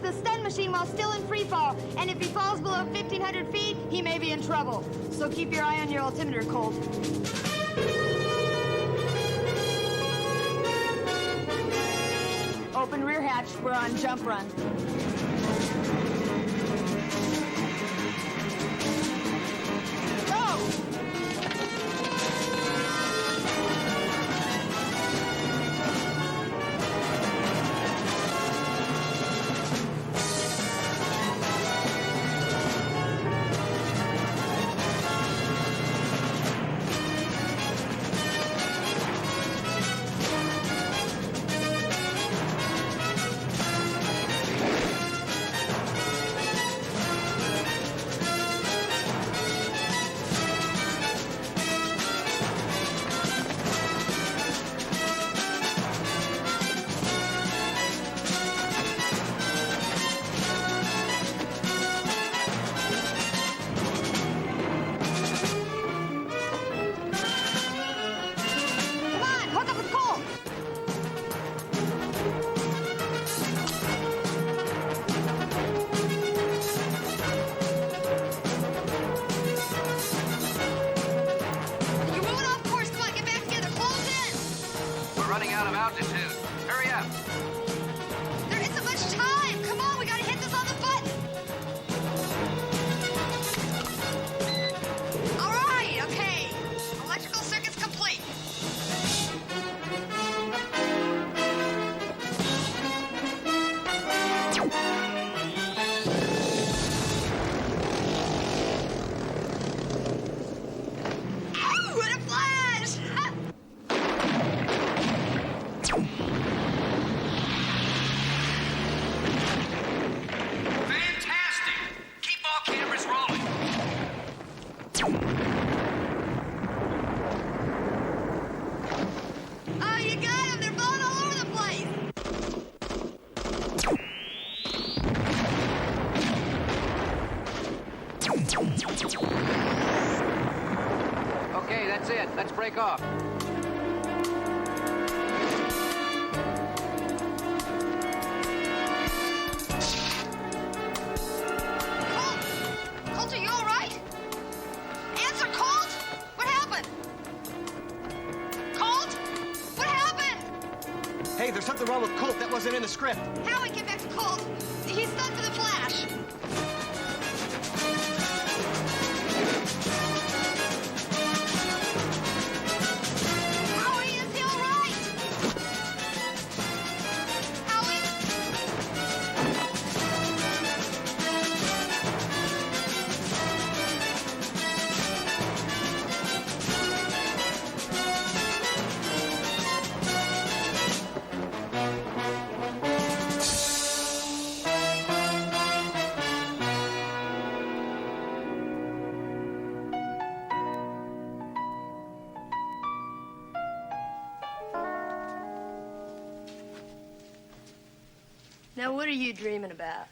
the stun machine while still in free fall, and if he falls below 1,500 feet, he may be in trouble. So keep your eye on your altimeter, Colt. Open rear hatch. We're on jump run. Okay, that's it. Let's break off. Colt, are you all right? Answer, Colt! What happened? Colt? What happened? Hey, there's something wrong with Colt. That wasn't in the script. Howie, get back to Colt. He's stunned for the flash. Howie, is he all right? Howie? Now, what are you dreaming about?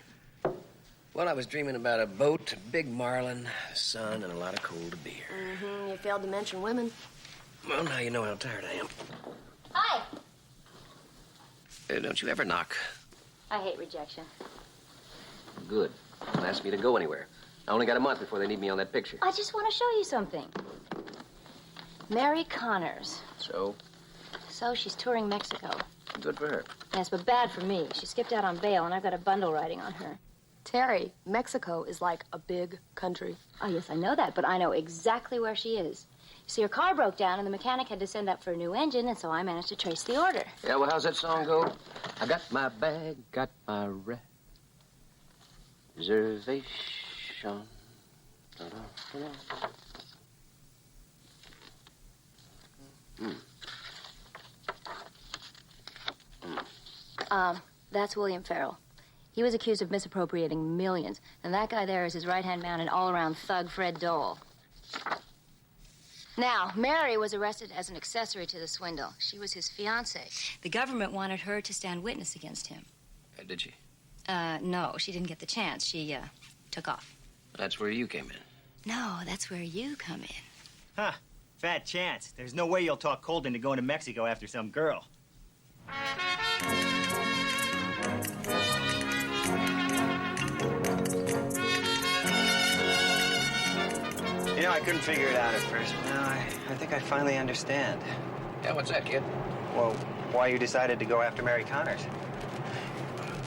Well, I was dreaming about a boat, a big marlin, sun, and a lot of cold beer. You failed to mention women. Well, now you know how tired I am. Hi. Don't you ever knock. I hate rejection. Good. Don't ask me to go anywhere. I only got a month before they need me on that picture. I just want to show you something. Mary Connors. So? So she's touring Mexico. Good for her. Yes, but bad for me. She skipped out on bail, and I've got a bundle riding on her. Terry, Mexico is like a big country. Oh, yes, I know that, but I know exactly where she is. You see, her car broke down, and the mechanic had to send up for a new engine, and so I managed to trace the order. Yeah, well, how's that song go? I got my bag, got my reservation. That's William Farrell. He was accused of misappropriating millions, and that guy there is his right-hand man and all-around thug, Fred Dole. Now, Mary was arrested as an accessory to the swindle. She was his fiancée. The government wanted her to stand witness against him. Did she? No, she didn't get the chance. She, took off. That's where you came in. No, that's where you come in. Huh. Fat chance. There's no way you'll talk Colt into going to Mexico after some girl. know, I couldn't figure it out at first, but now I think I finally understand. Yeah, what's that, kid? Well, why you decided to go after Mary Connors.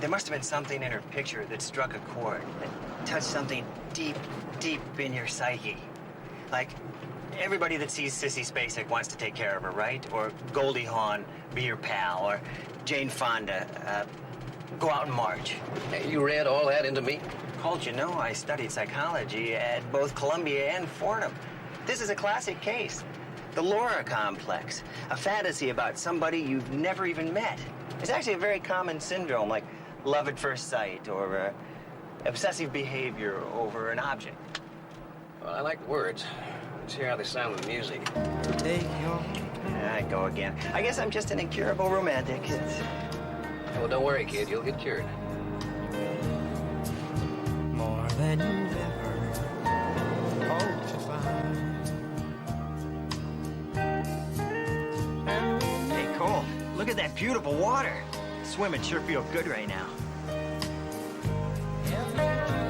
There must have been something in her picture that struck a chord, that touched something deep, deep in your psyche. Like, everybody that sees Sissy Spacek wants to take care of her, right? Or Goldie Hawn, be your pal, or Jane Fonda, go out and march. Hey, you read all that into me? Colt, you know, I studied psychology at both Columbia and Fordham. This is a classic case. The Laura complex, a fantasy about somebody you've never even met. It's actually a very common syndrome, like love at first sight or obsessive behavior over an object. Well, I like the words. Let's hear how they sound with music. Yeah, I go again. I guess I'm just an incurable romantic. Well, don't worry, kid. You'll get cured. More than you've ever hoped to find. Hey, Cole, look at that beautiful water. Swimming sure feels good right now.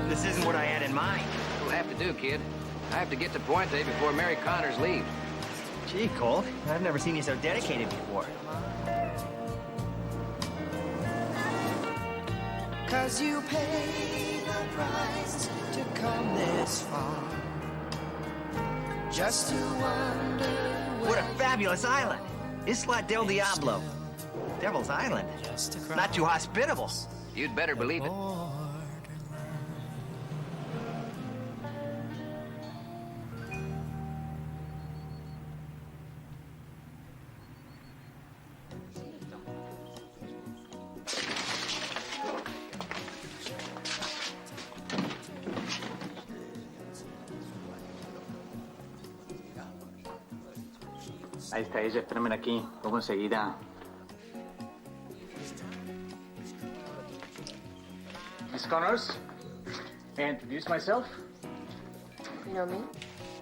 This isn't what I had in mind. You'll have to do, kid. I have to get to Puente before Mary Connors leaves. Gee, Cole, I've never seen you so dedicated before. 'Cause you pay the price to come this far. Just to wonder What a fabulous island. Isla del Diablo. Devil's Island. just across Not too hospitable. You'd better believe it. Ahí está ella, espérame aquí, luego enseguida. Miss Connors, may I introduce myself? You know me?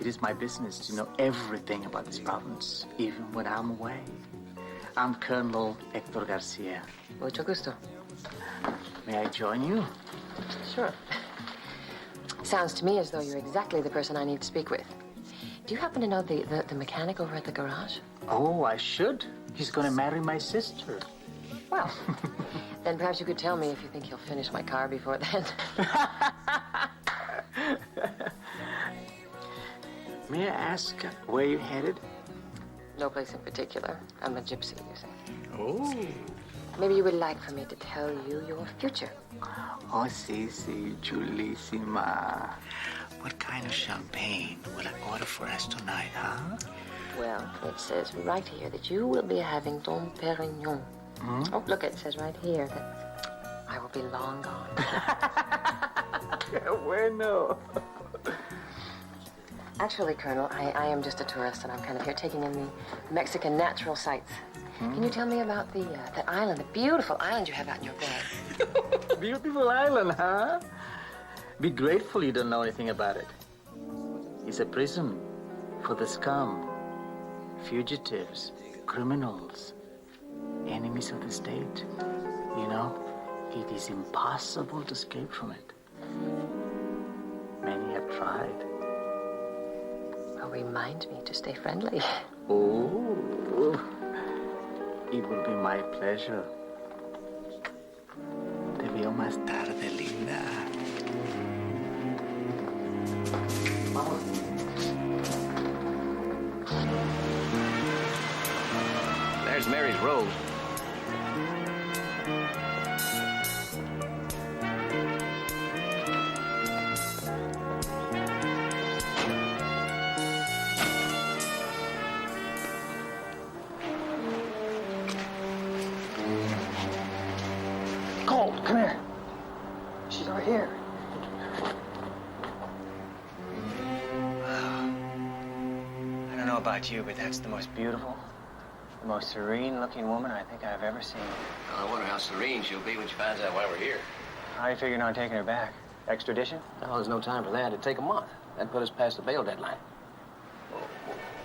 It is my business to know everything about this province, even when I'm away. I'm Colonel Hector Garcia. Mucho gusto. May I join you? Sure. Sounds to me as though you're exactly the person I need to speak with. Do you happen to know the mechanic over at the garage? Oh, I should. He's gonna marry my sister. Well, then perhaps you could tell me if you think he'll finish my car before then. May I ask where you're headed? No place in particular. I'm a gypsy, you see. Oh. Maybe you would like for me to tell you your future. Oh, si, chulísima. What kind of champagne will I order for us tonight, huh? Well, it says right here that you will be having Dom Perignon. Hmm? Oh, look, it says right here that I will be long gone. Bueno. Actually, Colonel, I am just a tourist, and I'm kind of here taking in the Mexican natural sights. Can you tell me about that island, the beautiful island you have out in your bag? Beautiful island, huh? Be grateful you don't know anything about it. It's a prison for the scum, fugitives, criminals, enemies of the state. You know, it is impossible to escape from it. Many have tried. Well, remind me to stay friendly. Oh, it will be my pleasure. Te veo más tarde, linda. There's Mary's Rose. Colt, come here. She's right here. I don't know about you, but that's the most beautiful, the most serene-looking woman I think I've ever seen. I wonder how serene she'll be when she finds out why we're here. How are you figuring on taking her back? Extradition? No, there's no time for that. It'd take a month. That'd put us past the bail deadline.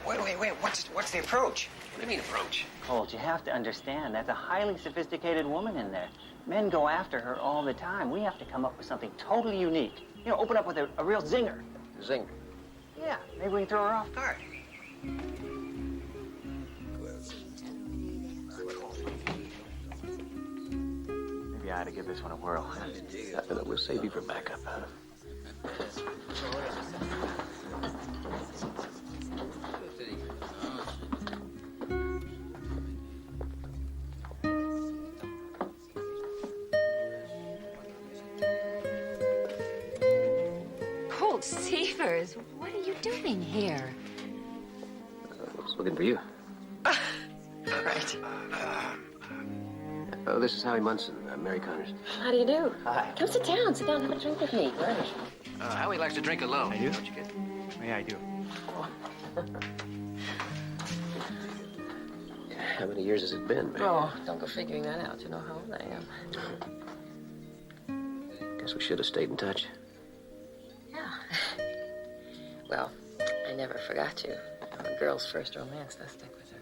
Wait. What's the approach? What do you mean, approach? Colt, you have to understand, that's a highly sophisticated woman in there. Men go after her all the time. We have to come up with something totally unique. You know, open up with a real zinger. Zinger. Yeah, maybe we can throw her off guard. Maybe I ought to give this one a whirl. We'll save you for backup. Colt Seavers, what are you doing here? I was looking for you. Right. Oh, this is Howie Munson, Mary Connors. How do you do? Hi. Come sit down. Sit down. Have a drink with me. Howie likes to drink alone. I do? Don't you, kid? Yeah, I do. How many years has it been, man? Oh, don't go figuring that out. You know how old I am. Guess we should have stayed in touch. Yeah. Well, I never forgot you. A girl's first romance, does stick with her.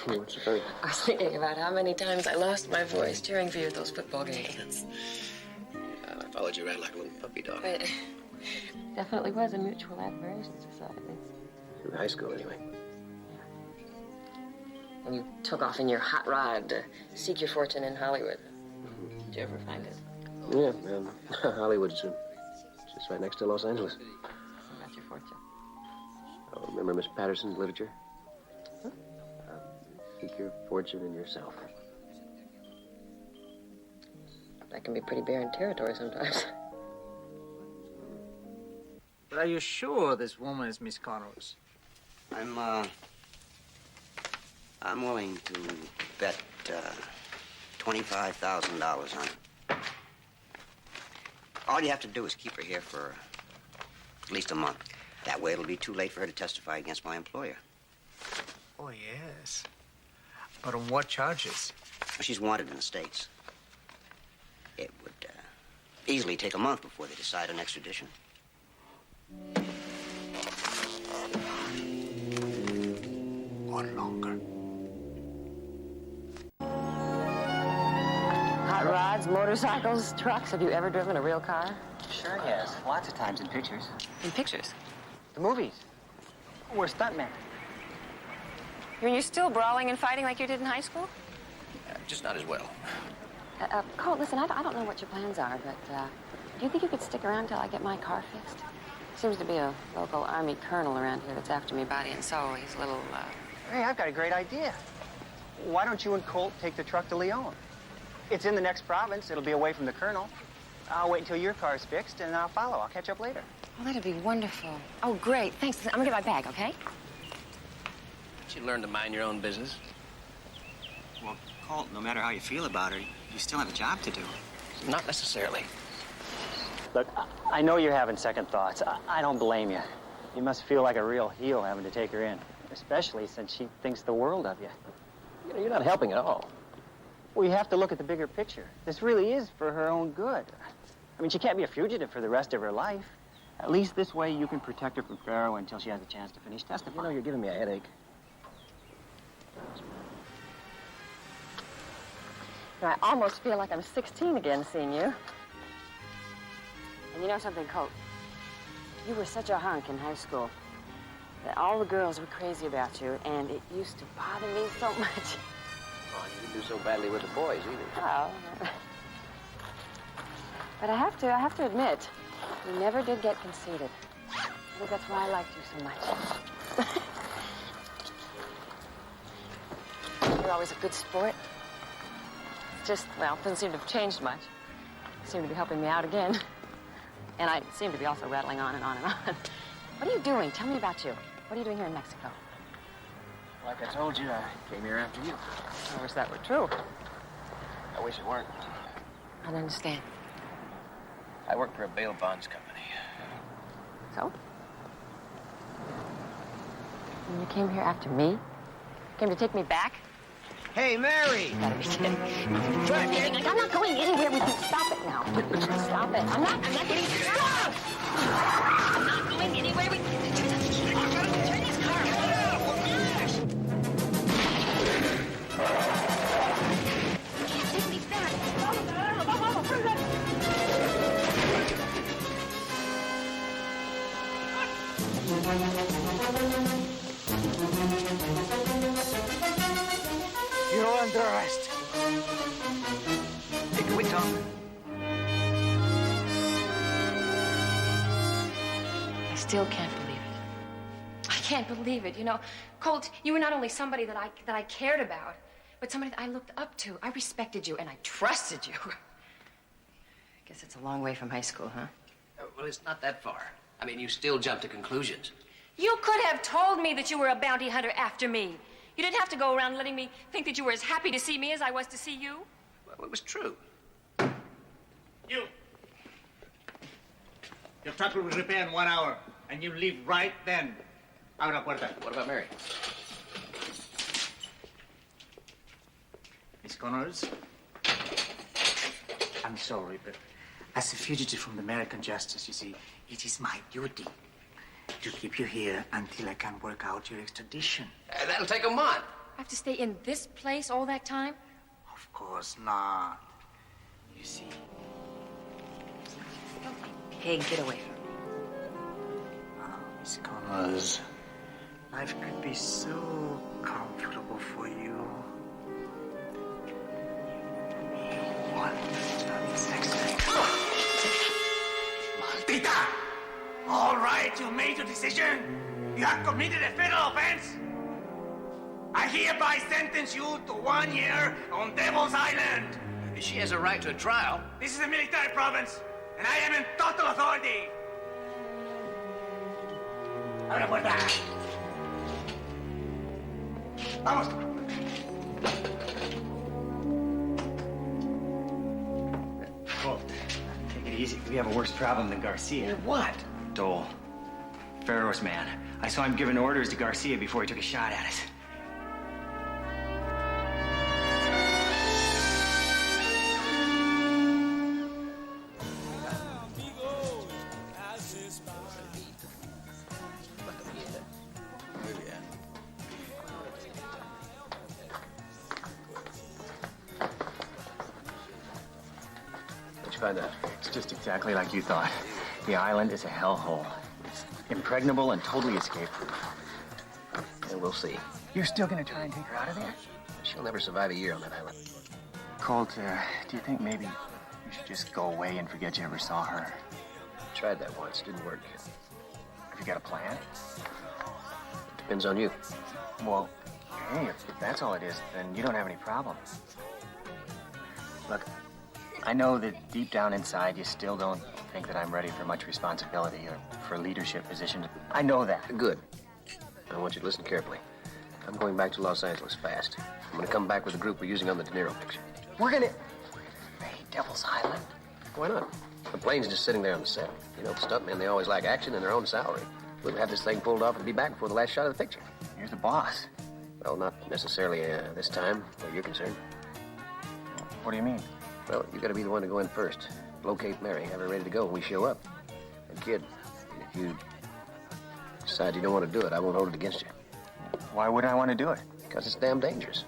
What's the funny? I was thinking about how many times I lost my voice cheering for you at those football games. I followed you around like a little puppy dog. But definitely was a mutual admiration society. In high school, anyway. When you took off in your hot rod to seek your fortune in Hollywood. Did you ever find it? Yeah, Hollywood's just right next to Los Angeles. About your fortune. Oh, remember Miss Patterson's literature? Seek your fortune in yourself. That can be pretty barren territory sometimes. But are you sure this woman is Miss Connors? I'm willing to bet $25,000 on it. All you have to do is keep her here for at least a month. That way it'll be too late for her to testify against my employer. Oh, yes. But on what charges? She's wanted in the States. It would easily take a month before they decide on extradition. Or longer. Hot rods, motorcycles, trucks. Have you ever driven a real car? Sure, yes. Lots of times in pictures. In pictures. The movies. We're stuntmen. You mean you're still brawling and fighting like you did in high school? Just not as well. Colt, listen, I don't know what your plans are, but do you think you could stick around till I get my car fixed? Seems to be a local Army colonel around here that's after me body and soul. He's a little, Hey, I've got a great idea. Why don't you and Colt take the truck to Lyon? It's in the next province. It'll be away from the colonel. I'll wait until your car's fixed, and I'll follow. I'll catch up later. Oh, that'd be wonderful. Oh, great. Thanks. I'm gonna get my bag, okay? You learn to mind your own business. Well, Colt, no matter how you feel about her, you still have a job to do. Not necessarily. Look, I know you're having second thoughts. I don't blame you. You must feel like a real heel having to take her in, especially since she thinks the world of you. You know, you're not helping at all. Well, you have to look at the bigger picture. This really is for her own good. I mean, she can't be a fugitive for the rest of her life. At least this way you can protect her from Pharaoh until she has a chance to finish testifying. You know, you're giving me a headache. I almost feel like I'm 16 again seeing you. And you know something, Colt? You were such a hunk in high school that all the girls were crazy about you, and it used to bother me so much. Oh, you didn't do so badly with the boys, either. Oh. But I have to admit, you never did get conceited. I think that's why I liked you so much. You're always a good sport. Just, well, doesn't seem to have changed much. You seem to be helping me out again. And I seem to be also rattling on and on and on. What are you doing? Tell me about you. What are you doing here in Mexico? Like I told you, I came here after you. I wish that were true. I wish it weren't. I don't understand. I work for a bail bonds company. So? And you came here after me? Came to take me back? Hey, Mary! You gotta be kidding. I'm not going anywhere with you. Stop it now. Stop it. I'm not getting... Stop! I'm not going anywhere with you. Turn this car. You can't take me back. under arrest. Hey, can we talk? I still can't believe it. I can't believe it. You know, Colt, you were not only somebody that I cared about, but somebody that I looked up to. I respected you and I trusted you. I guess it's a long way from high school, huh? Well, it's not that far. I mean, you still jump to conclusions. You could have told me that you were a bounty hunter after me. You didn't have to go around letting me think that you were as happy to see me as I was to see you. Well, it was true. You. Your truck will be repaired in 1 hour, and you leave right then. Abre la puerta. What about Mary? Miss Connors, I'm sorry, but as a fugitive from American justice, you see, it is my duty to keep you here until I can work out your extradition. That'll take a month. I have to stay in this place all that time? Of course not. You see, Pig, get away from me. Miss Connors, life could be so comfortable for you. One second. Maldita! All right, you made your decision. You have committed a federal offense. I hereby sentence you to 1 year on Devil's Island. She has a right to a trial. This is a military province, and I am in total authority. Abre la puerta. Vamos. Colt, take it easy. We have a worse problem than Garcia. What? Dole. Pharaoh's man. I saw him giving orders to Garcia before he took a shot at us. What'd you find out? It's just exactly like you thought. The island is a hellhole. It's impregnable and totally escape-proof. Yeah, we'll see. You're still gonna try and take her out of there? She'll never survive a year on that island. Colt, do you think maybe you should just go away and forget you ever saw her? Tried that once. Didn't work. Have you got a plan? Depends on you. Well, hey, if that's all it is, then you don't have any problem. Look, I know that deep down inside you still don't think that I'm ready for much responsibility or for a leadership position. I know that. Good. I want you to listen carefully. I'm going back to Los Angeles fast. I'm going to come back with the group we're using on the De Niro picture. We're gonna... Hey, Devil's Island. Why not? The plane's just sitting there on the set. You know, the stuntmen, they always like action and their own salary. We'll have this thing pulled off and be back before the last shot of the picture. You're the boss. Well, not necessarily this time, where you're concerned. What do you mean? Well, you got to be the one to go in first. Locate Mary, have her ready to go when we show up. And kid, if you decide you don't want to do it, I won't hold it against you. Why would I want to do it? Because it's damn dangerous.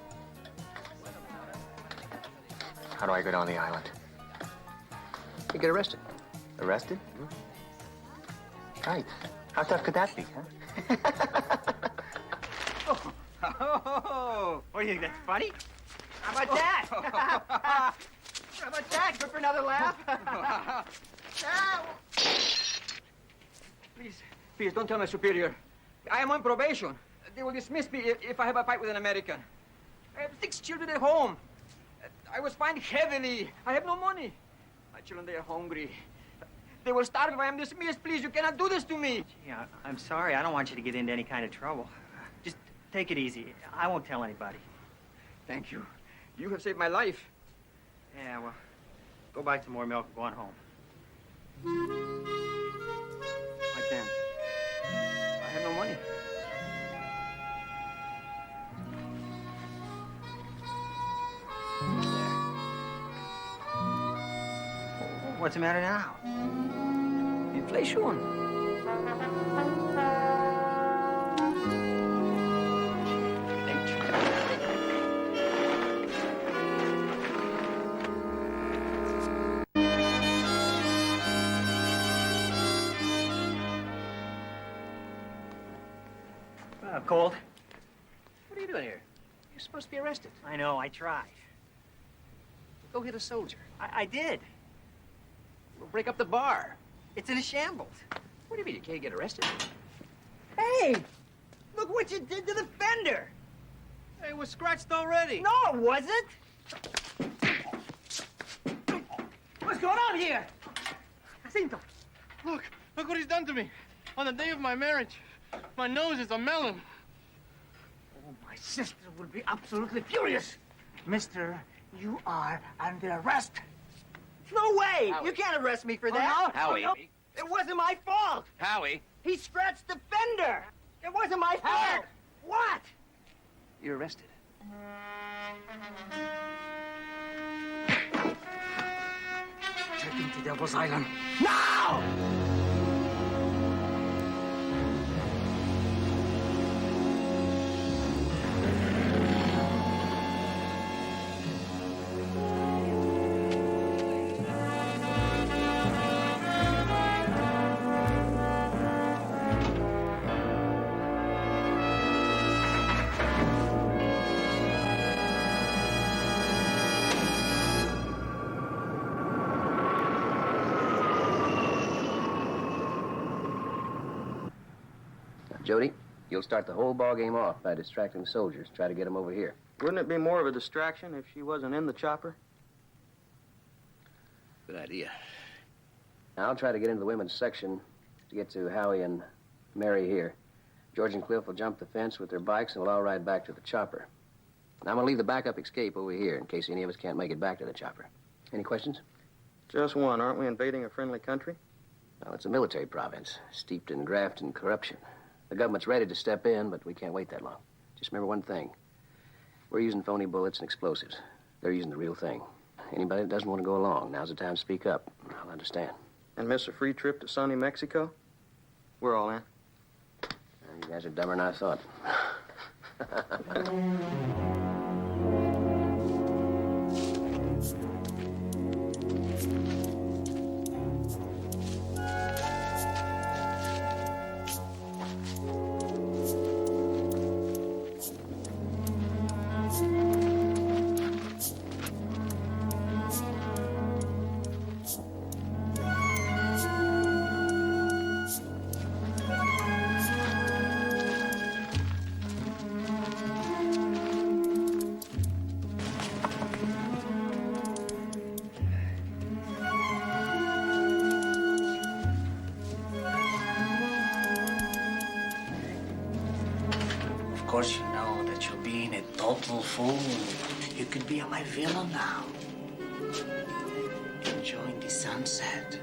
How do I go down the island? You get arrested. Arrested? Right. How tough could that be, huh? Oh, what do you think, that's funny? How about that? How about that? Good for another laugh? Please, don't tell my superior. I am on probation. They will dismiss me if I have a fight with an American. I have 6 children at home. I was fined heavily. I have no money. My children, they are hungry. They will starve if I am dismissed. Please, you cannot do this to me. Yeah, I'm sorry. I don't want you to get into any kind of trouble. Just take it easy. I won't tell anybody. Thank you. You have saved my life. Yeah, well, go buy some more milk and go on home. I can't. I have no money. What's the matter now? Inflation. Colt. What are you doing here? You're supposed to be arrested. I know, I tried. Go hit a soldier. I did. We'll break up the bar. It's in a shambles. What do you mean you can't get arrested? Hey! Look what you did to the fender! Hey, it was scratched already. No, it wasn't! What's going on here? Jacinto! Look what he's done to me. On the day of my marriage, my nose is a melon. Oh, my sister will be absolutely furious. Mister, you are under arrest. No way! Howie. You can't arrest me for Oh, that. no? Howie. Oh, no. It wasn't my fault. Howie. He scratched the fender. It wasn't my fault. Howie. What? You're arrested. Check into Devil's Island. Now! Jody, you'll start the whole ball game off by distracting soldiers. Try to get them over here. Wouldn't it be more of a distraction if she wasn't in the chopper? Good idea. Now, I'll try to get into the women's section to get to Howie and Mary here. George and Cliff will jump the fence with their bikes, and we'll all ride back to the chopper. Now, I'm going to leave the backup escape over here in case any of us can't make it back to the chopper. Any questions? Just one. Aren't we invading a friendly country? Well, it's a military province, steeped in graft and corruption. The government's ready to step in, but we can't wait that long. Just remember one thing. We're using phony bullets and explosives. They're using the real thing. Anybody that doesn't want to go along, now's the time to speak up. I'll understand. And miss a free trip to sunny Mexico? We're all in. You guys are dumber than I thought. Of course, you know that you're being a total fool. You could be at my villa now, enjoying the sunset.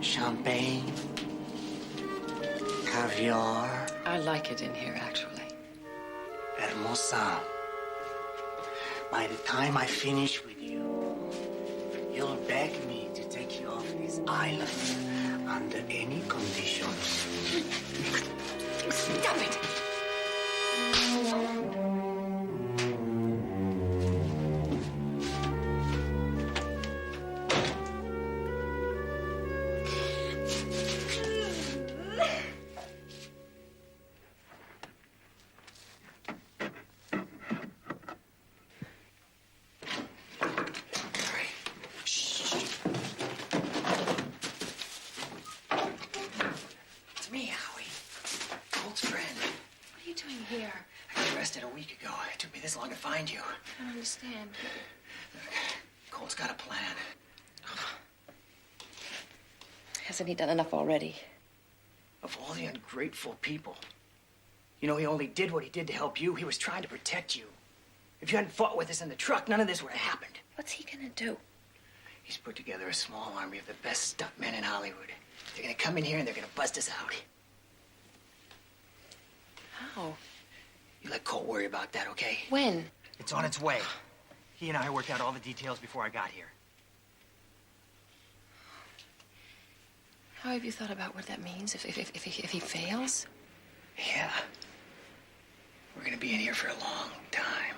Champagne, caviar. I like it in here, actually. Hermosa. By the time I finish with you, you'll beg me to take you off this island under any conditions. Stop it! It's me, Howie. Colt's friend. What are you doing here? I got arrested a week ago. It took me this long to find you. I don't understand. Colt's got a plan. Hasn't he done enough already? Of all the ungrateful people. You know, he only did what he did to help you. He was trying to protect you. If you hadn't fought with us in the truck, none of this would have happened. What's he gonna do? He's put together a small army of the best stuntmen in Hollywood. They're gonna come in here and they're gonna bust us out. How? You let Colt worry about that, okay? When? It's on its way. He and I worked out all the details before I got here. How have you thought about what that means if he fails? Yeah. We're gonna be in here for a long time.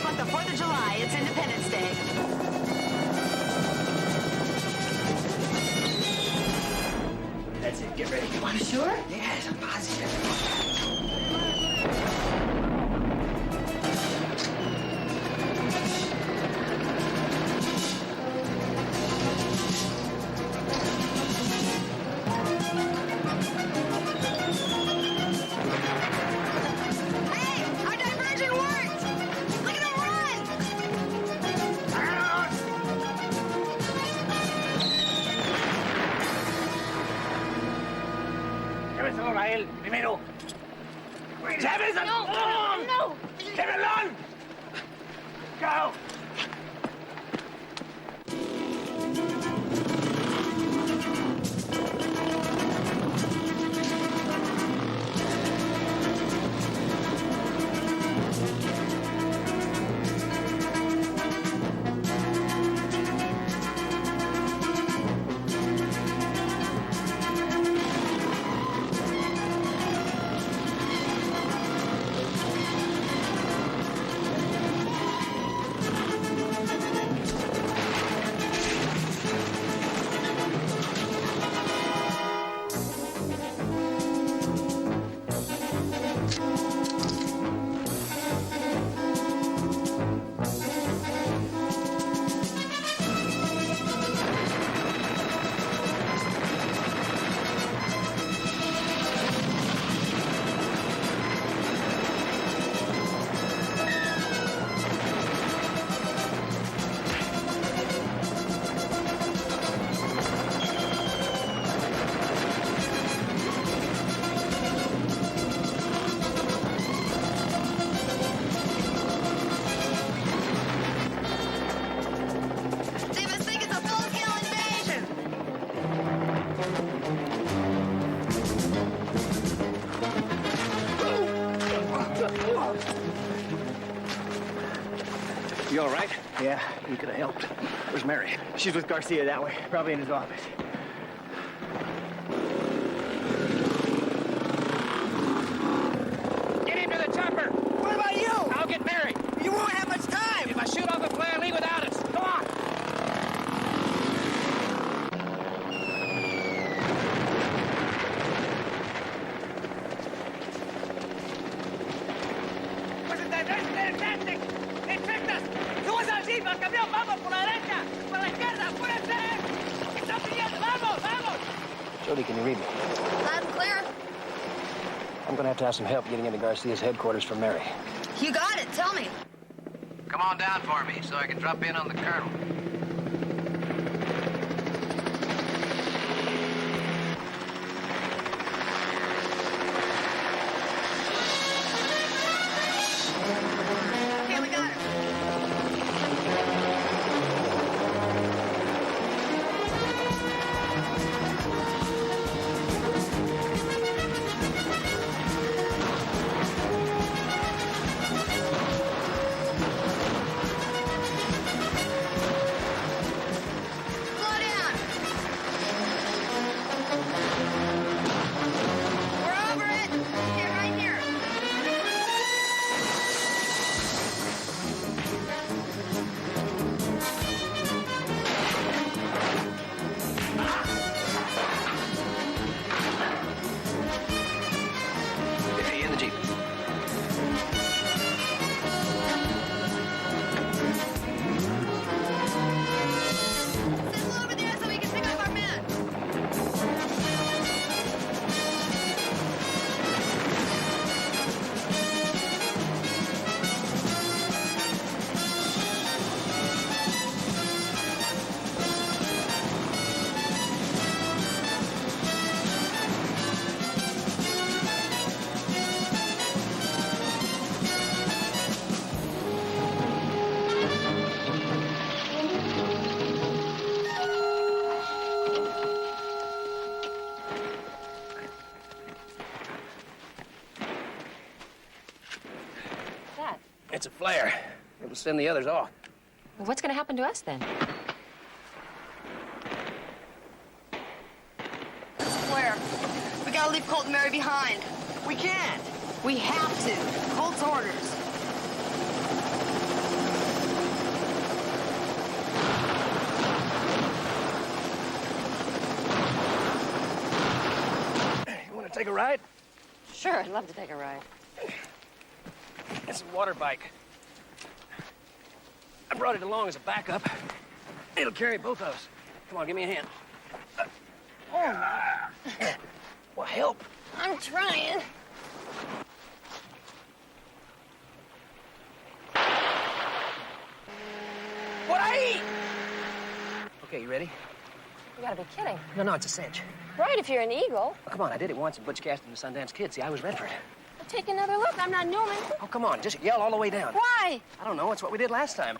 like the 4th of July. It's Independence Day. That's it. Get ready. I'm sure? Yes, I'm positive. Rael, primero. ¡Llévese! No! No! ¡Llévelo! Go! You all right? Yeah, you could have helped. Where's Mary? She's with Garcia that way, probably in his office. Get him to the chopper! What about you? I'll get Mary. You won't have much time. If I shoot off a flare, leave without us. Go on! Jody, can you read me? Loud and clear. I'm gonna have to have some help getting into Garcia's headquarters for Mary. You got it. Tell me. Come on down for me so I can drop in on the Colonel. Okay, we got her. Slow down. We're over it. Here, right here. Hey, in the Jeep. Sizzle over there so we can pick up our men. Dad, It's a flare. It'll send the others off. well, what's going to happen to us then? Where? We gotta leave Colt and Mary behind. We can't. We have to. Colt's orders. ride? Sure, I'd love to take a ride. It's a water bike. I brought it along as a backup. It'll carry both of us. Come on, give me a hand. Well, help. I'm trying. What I eat? Okay, you ready? You gotta be kidding. No, it's a cinch. Right, if you're an eagle. Oh, come on, I did it once in Butch Cassidy and the Sundance Kid. See, I was Redford. Well, take another look. I'm not Newman. Oh, come on, just yell all the way down. Why? I don't know, it's what we did last time.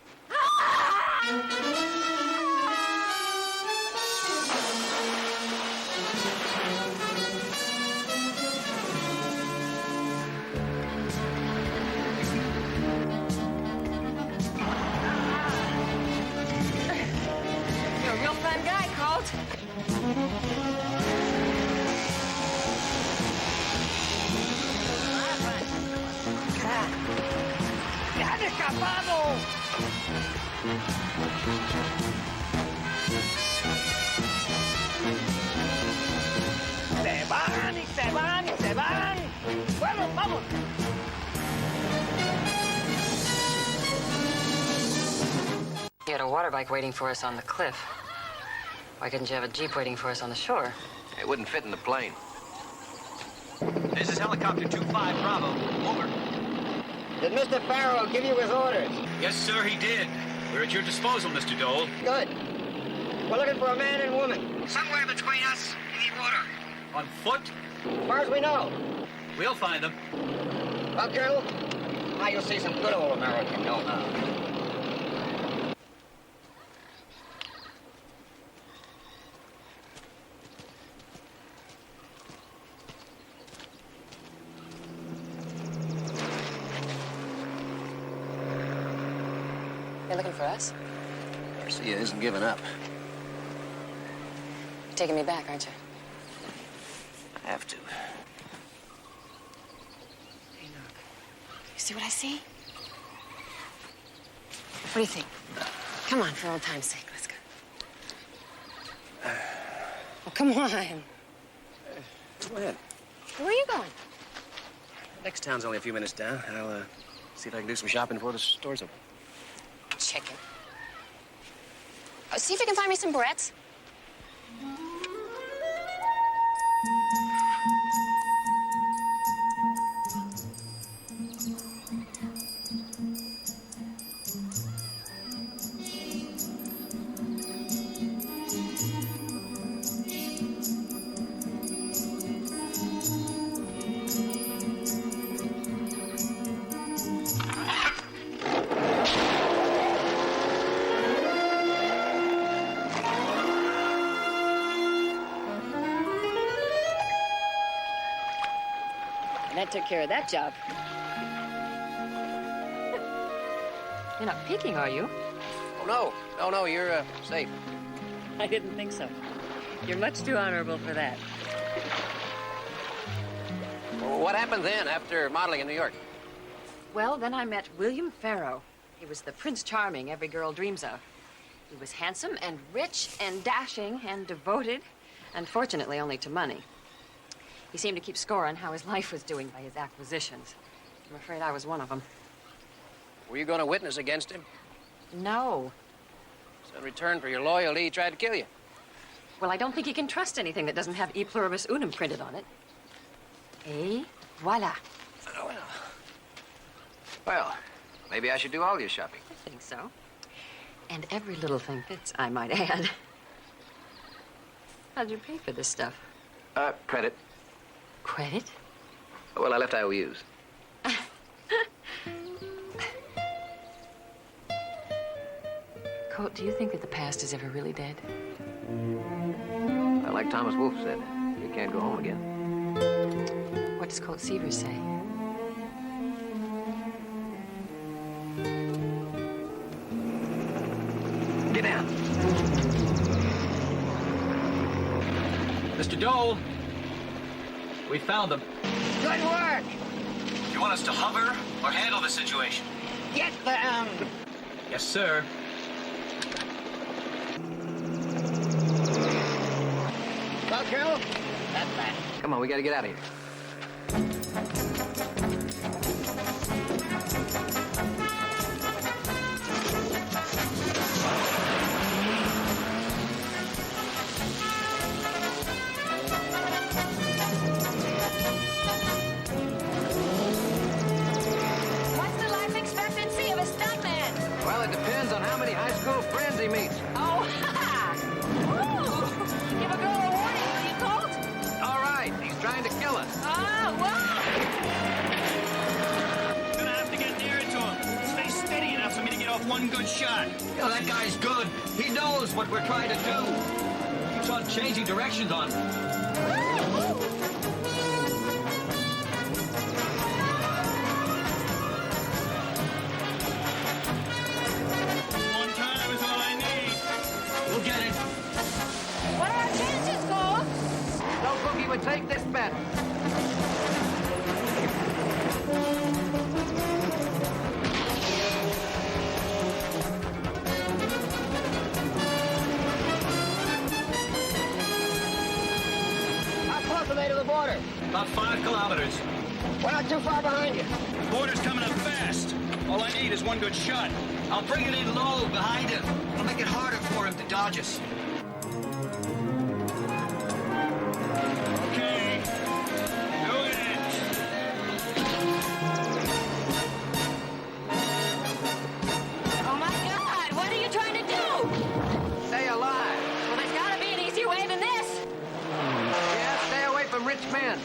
You're a real fun guy, Colt. ¡Ya escapado! ¡Se van y se van y se van! ¡Bueno, vamos! You had a water bike waiting for us on the cliff. Why couldn't you have a Jeep waiting for us on the shore? It wouldn't fit in the plane. This is helicopter 25 Bravo. Over. Did Mr. Farrow give you his orders? Yes, sir, he did. We're at your disposal, Mr. Dole. Good. We're looking for a man and woman. Somewhere between us and the water. On foot? As far as we know. We'll find them. Well, Colonel, now you'll see some good old American know-how. You're looking for us? Garcia isn't giving up. You're taking me back, aren't you? I have to. Hey, look. You see what I see? What do you think? Come on, for old time's sake, let's go. Oh, come on. Go ahead. Where are you going? Next town's only a few minutes down. I'll see if I can do some shopping before the store's open. Chicken. See if you can find me some barrettes. That took care of that job. You're not peeking, are you? Oh, no, you're safe. I didn't think so. You're much too honorable for that. Well, what happened then after modeling in New York? Well, then I met William Farrow. He was the Prince Charming every girl dreams of. He was handsome and rich and dashing and devoted, unfortunately only to money. He seemed to keep score on how his life was doing by his acquisitions. I'm afraid I was one of them. Were you going to witness against him? No. So in return for your loyalty, he tried to kill you. Well, I don't think he can trust anything that doesn't have E pluribus unum printed on it. Et voila. Oh, well, maybe I should do all your shopping. I think so. And every little thing fits, I might add. How'd you pay for this stuff? Credit. Credit? Well, I left IOUs. Colt, do you think that the past is ever really dead? Well, like Thomas Wolfe said, you can't go home again. What does Colt Seavers say? Get down. Mr. Dole, we found them. Good work. You want us to hover or handle the situation? Get them. Yes, sir. Well, Colonel, that's that. Come on, we got to get out of here. depends on how many high school friends he meets. Oh, ha! Woo! Give a girl a warning, will you, Colt? All right, he's trying to kill us. Oh, whoa! Gonna have to get nearer to him. Stay steady enough for me to get off one good shot. You know, that guy's good. He knows what we're trying to do. Keeps on changing directions on me. One time is all I need. We'll get it. What are our chances, Colt? No boogie would take this bet. How close are they to the border? About 5 kilometers. We're not too far behind you. Border's coming up fast. All I need is one good shot. I'll bring it in low behind him. I'll make it harder for him to dodge us. Okay. Doing it. Oh, my God! What are you trying to do? Stay alive. Well, there's got to be an easier way than this. Yeah, stay away from rich men.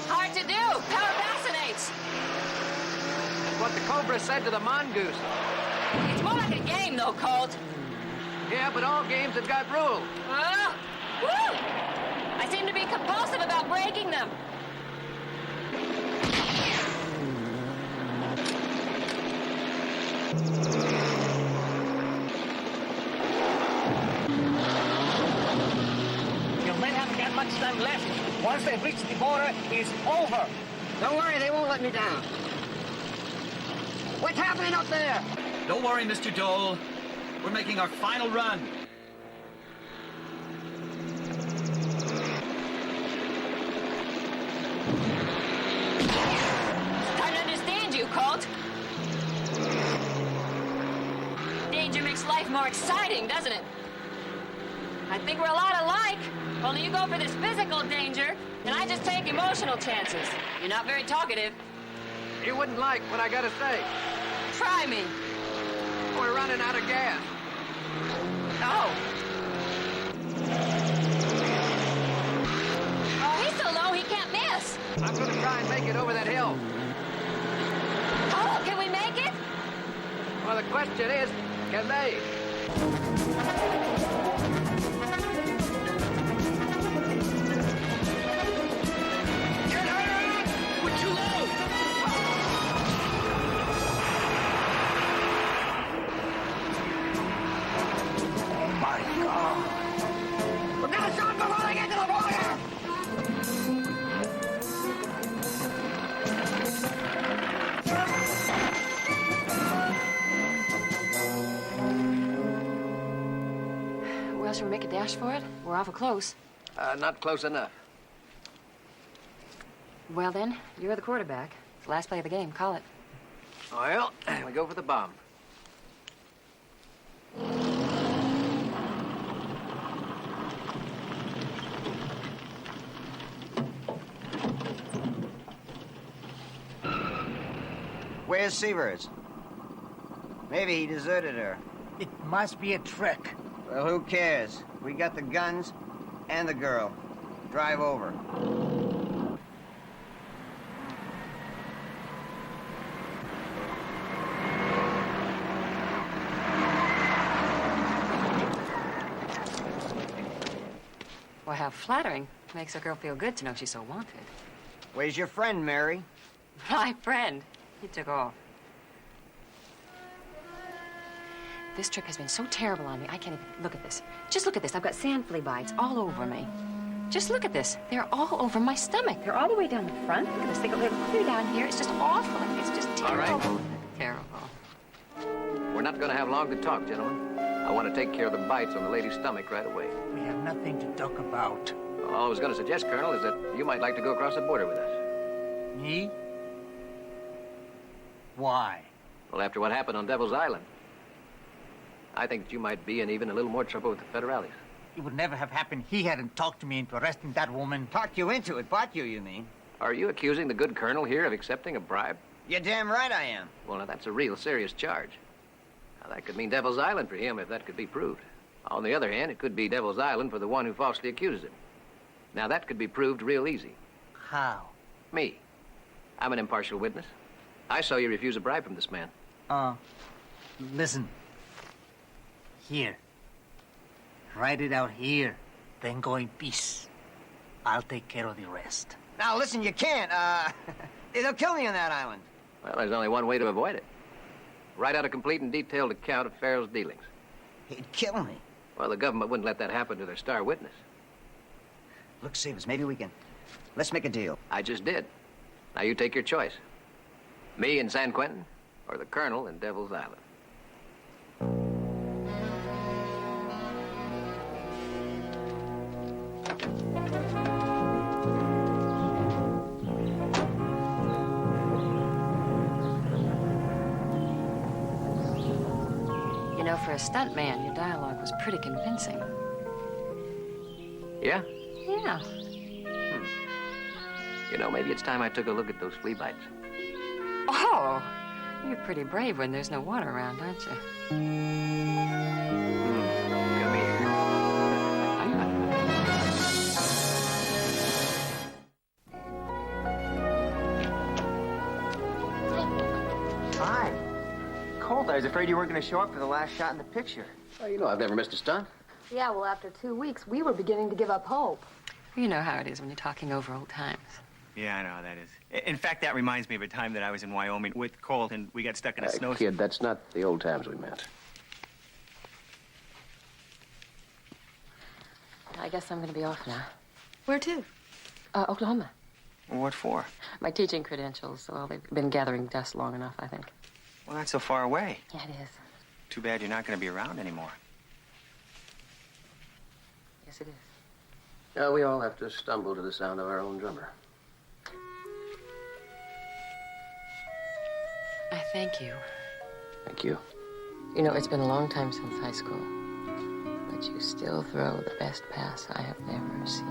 Hard to do. Power fascinates. That's what the Cobra said to the mongoose. It's more like a game, though, Colt. Yeah, but all games have got rules. Oh, woo! I seem to be compulsive about breaking them. Your men haven't got much time left. Once they've reached the border, it's over. Don't worry, they won't let me down. What's happening up there? Don't worry, Mr. Dole. We're making our final run. Time to understand you, Colt. Danger makes life more exciting, doesn't it? I think we're a lot alike. Only you go for this physical danger, and I just take emotional chances. You're not very talkative. You wouldn't like what I gotta say. Try me. We're running out of gas. Oh. Oh, he's so low he can't miss. I'm gonna try and make it over that hill. Oh, can we make it? Well, the question is, can they? Get her! We're too low! Oh, my God. We're gonna shoot before they get to the border! Well, shall we make a dash for it? We're awful close. Not close enough. Well, then, you're the quarterback. It's the last play of the game. Call it. Well, we go for the bomb. Where's Severs? Maybe he deserted her. It must be a trick. Well, who cares? We got the guns and the girl. Drive over. Well, how flattering. Makes a girl feel good to know she's so wanted. Where's your friend, Mary? My friend. He took off. This trip has been so terrible on me, I can't even look at this. Just look at this. I've got sand flea bites all over me. Just look at this. They're all over my stomach. They're all the way down the front. Look at this. They go clear down here. It's just awful. It's just terrible. All right. Terrible. We're not going to have long to talk, gentlemen. I want to take care of the bites on the lady's stomach right away. We have nothing to talk about. All I was going to suggest, Colonel, is that you might like to go across the border with us. Me? Why? Well, after what happened on Devil's Island, I think that you might be in even a little more trouble with the federales. It would never have happened. He hadn't talked to me into arresting that woman. Talked you into it. Bought you, you mean? Are you accusing the good colonel here of accepting a bribe? You're damn right I am. Well, now, that's a real serious charge. Now, that could mean Devil's Island for him if that could be proved. On the other hand, it could be Devil's Island for the one who falsely accuses him. Now, that could be proved real easy. How? Me. I'm an impartial witness. I saw you refuse a bribe from this man. Listen. Here. Write it out here. Then go in peace. I'll take care of the rest. Now, listen, you can't. They'll kill me on that island. Well, there's only one way to avoid it. Write out a complete and detailed account of Farrell's dealings. He'd kill me. Well, the government wouldn't let that happen to their star witness. Look, Savers, maybe we can... Let's make a deal. I just did. Now you take your choice. Me in San Quentin, or the Colonel in Devil's Island. You know, for a stuntman, your dialogue was pretty convincing. Yeah? Yeah. You know, maybe it's time I took a look at those flea bites. Oh, you're pretty brave when there's no water around, aren't you? Come here. Hi. Colt, I was afraid you weren't going to show up for the last shot in the picture. Well, you know, I've never missed a stunt. Yeah, well, after 2 weeks, we were beginning to give up hope. You know how it is when you're talking over old times. Yeah, I know how that is. In fact, that reminds me of a time that I was in Wyoming with Colt, and we got stuck in a snow... Kid, that's not the old times we meant. I guess I'm going to be off now. Where to? Oklahoma. What for? My teaching credentials, well, they've been gathering dust long enough, I think. Well, that's so far away. Yeah, it is. Too bad you're not going to be around anymore. Yes, it is. We all have to stumble to the sound of our own drummer. I thank you. Thank you. You know, it's been a long time since high school, but you still throw the best pass I have ever seen.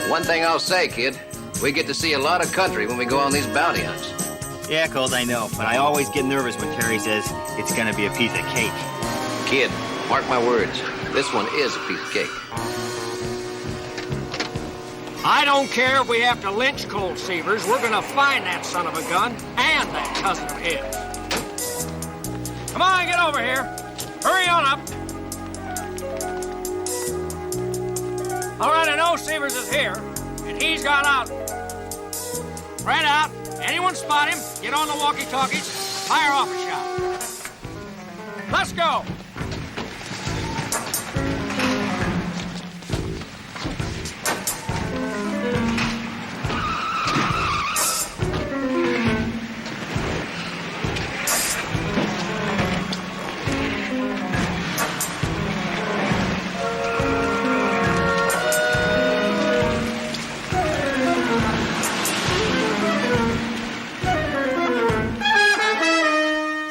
One thing I'll say, kid, we get to see a lot of country when we go on these bounty hunts. Yeah, Colt, I know, but I always get nervous when Terry says it's going to be a piece of cake. Kid, mark my words, this one is a piece of cake. I don't care if we have to lynch Colt Severs. We're gonna find that son of a gun and that cousin of his. Come on, get over here. Hurry on up. All right, I know Severs is here, and he's gone out. Right out. Anyone spot him, get on the walkie-talkies, fire off a shot. Let's go.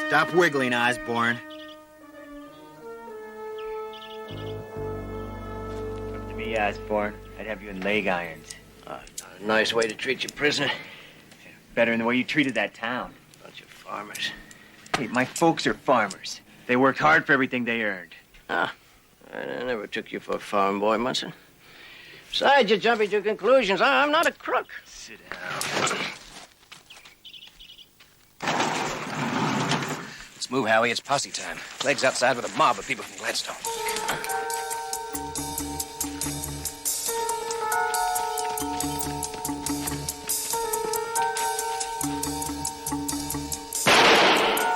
Stop wiggling, Osborne. Up to me, Osborne. I'd have you in leg irons. A nice way to treat your prisoner. Better than the way you treated that town. Bunch of farmers. Hey, my folks are farmers. They worked hard for everything they earned. I never took you for a farm boy, Munson. Besides, you're jumping to conclusions. I'm not a crook. Sit down. Let's move, Howie. It's posse time. Clegg's outside with a mob of people from Gladstone.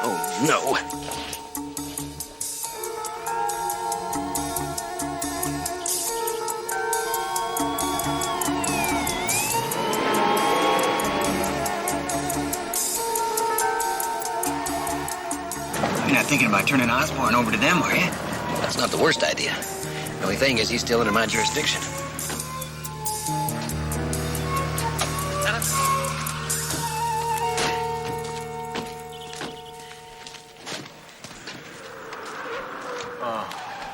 Oh, no. You're not thinking about turning Osborne over to them, are you? That's not the worst idea. The only thing is he's still under my jurisdiction. Oh,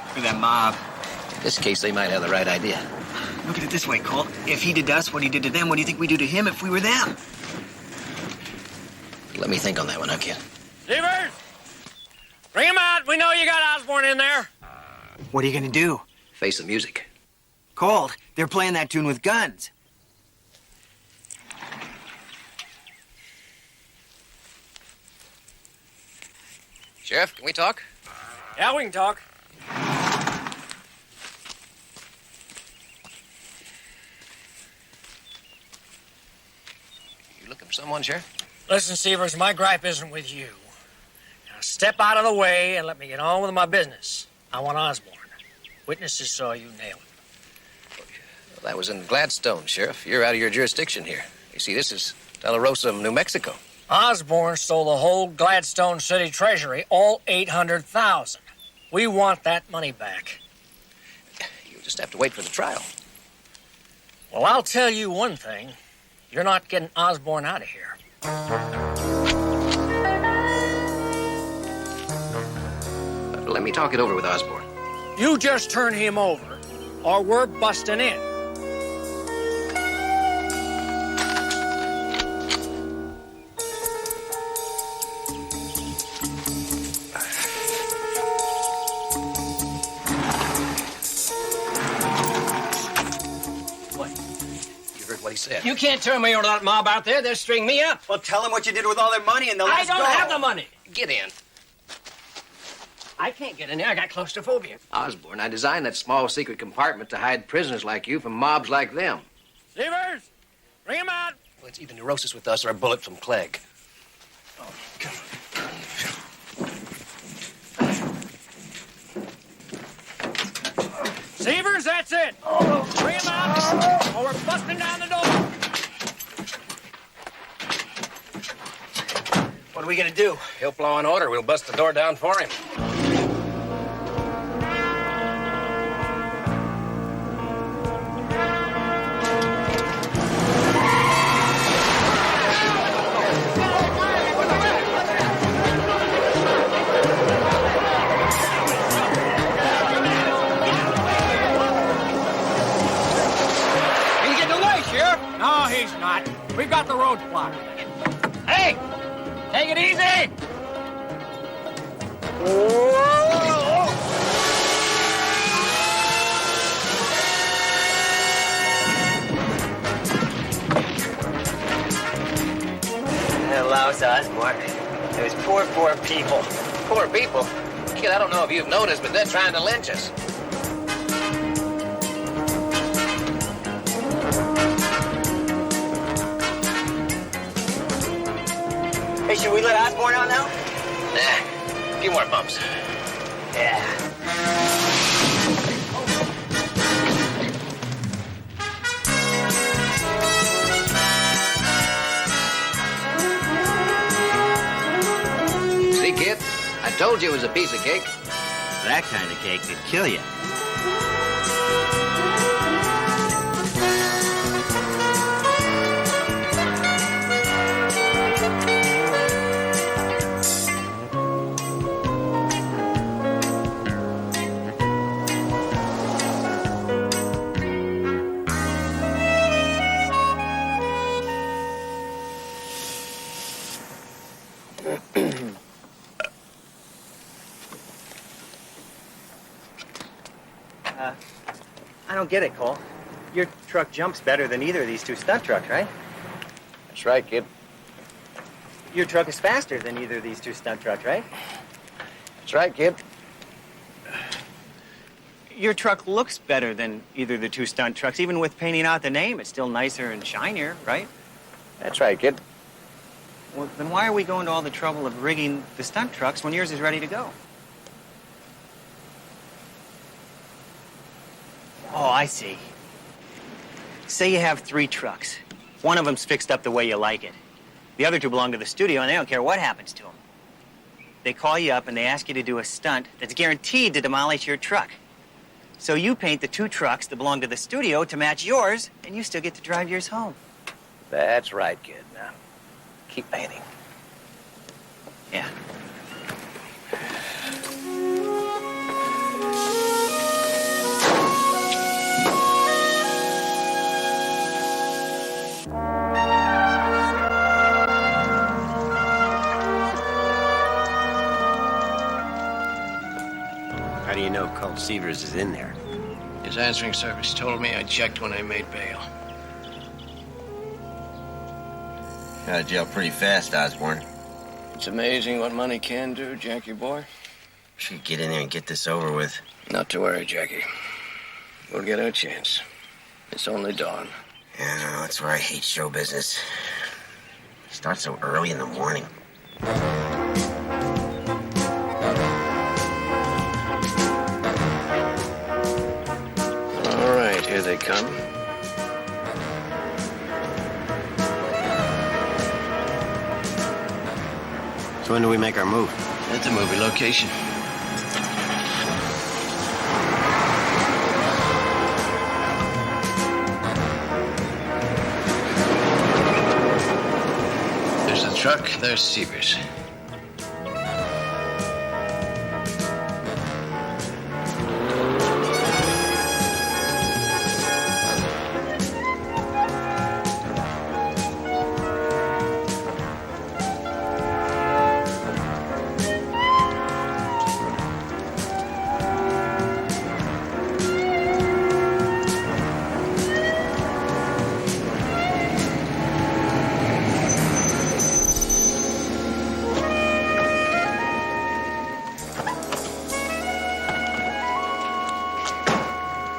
look at that mob. In this case, they might have the right idea. Look at it this way, Colt. If he did to us what he did to them, what do you think we'd do to him if we were them? Let me think on that one, huh, kid? Severs! Bring him out. We know you got Osborne in there. What are you gonna do? Face the music. Colt, they're playing that tune with guns. Sheriff, can we talk? Yeah, we can talk. You looking for someone, Sheriff? Listen, Severs, my gripe isn't with you. Now step out of the way and let me get on with my business. I want Osborne. Witnesses saw you nail him. Well, that was in Gladstone, Sheriff. You're out of your jurisdiction here. You see, this is De La Rosa, New Mexico. Osborne stole the whole Gladstone City treasury, all $800,000. We want that money back. You just have to wait for the trial. Well, I'll tell you one thing. You're not getting Osborne out of here. Let me talk it over with Osborne. You just turn him over, or we're busting in. What? You heard what he said. You can't turn me over to that mob out there. They'll string me up. Well, tell them what you did with all their money and they'll let I us don't go. have the money. Get in. I can't get in there. I got claustrophobia. Osborne, I designed that small secret compartment to hide prisoners like you from mobs like them. Severs, bring him out. Well, it's either neurosis with us or a bullet from Clegg. Oh, come on. Severs, that's it. Bring him out, or we're busting down the door. What are we gonna do? He'll blow an order. We'll bust the door down for him. He's getting away, Sheriff. No, he's not. We've got the road blocked. Hey, take it easy. Allows Osborne. Those poor, poor people. Poor people? Kid, I don't know if you've noticed, but they're trying to lynch us. Hey, should we let Osborne out now? Nah, a few more bumps. Yeah. See, kid? I told you it was a piece of cake. That kind of cake could kill you. I don't get it, Cole. Your truck jumps better than either of these two stunt trucks, right? That's right, kid. Your truck is faster than either of these two stunt trucks, right? That's right, kid. Your truck looks better than either of the two stunt trucks. Even with painting out the name, it's still nicer and shinier, right? That's right, kid. Well, then why are we going to all the trouble of rigging the stunt trucks when yours is ready to go? Oh, I see. Say you have 3 trucks. One of them's fixed up the way you like it. The other 2 belong to the studio, and they don't care what happens to them. They call you up and they ask you to do a stunt that's guaranteed to demolish your truck. So you paint the 2 trucks that belong to the studio to match yours, and you still get to drive yours home. That's right, kid. Now, keep painting. Yeah. How do you know Colt Seavers is in there? His answering service told me. I checked when I made bail. Got out of jail pretty fast, Osborne. It's amazing what money can do, Jackie boy. Should get in there and get this over with. Not to worry, Jackie. We'll get our chance. It's only dawn. Yeah, no, that's why I hate show business. It starts so early in the morning. All right, here they come. So when do we make our move? At the movie location. There's the truck, there's Seavers.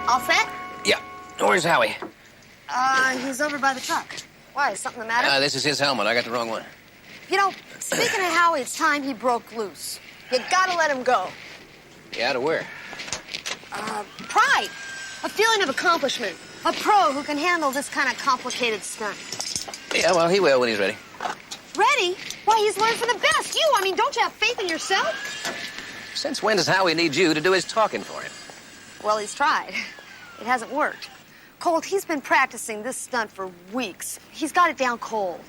All set? Yeah. Where's Howie? He's over by the truck. Why, is something the matter? This is his helmet. I got the wrong one. You know, speaking of Howie, it's time he broke loose. You gotta let him go. Yeah, to where? Pride. A feeling of accomplishment. A pro who can handle this kind of complicated stunt. Yeah, well, he will when he's ready. Ready? Why, he's learned from the best. You, I mean, don't you have faith in yourself? Since when does Howie need you to do his talking for him? Well, he's tried. It hasn't worked. Colt, he's been practicing this stunt for weeks. He's got it down cold.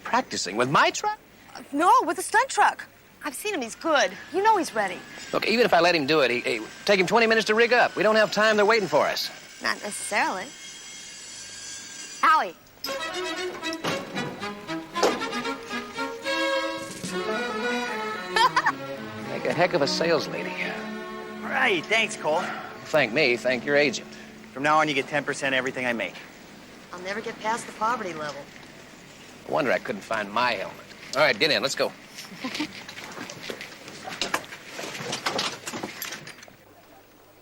Practicing with my truck? No, with the stunt truck. I've seen him. He's good. You know he's ready. Look, even if I let him do it, he take him 20 minutes to rig up. We don't have time. They're waiting for us. Not necessarily. Howie. Make a heck of a sales lady. Right, thanks, Cole. Thank me. Thank your agent. From now on, you get 10% everything I make. I'll never get past the poverty level. I wonder I couldn't find my helmet. All right, get in. Let's go. Okay,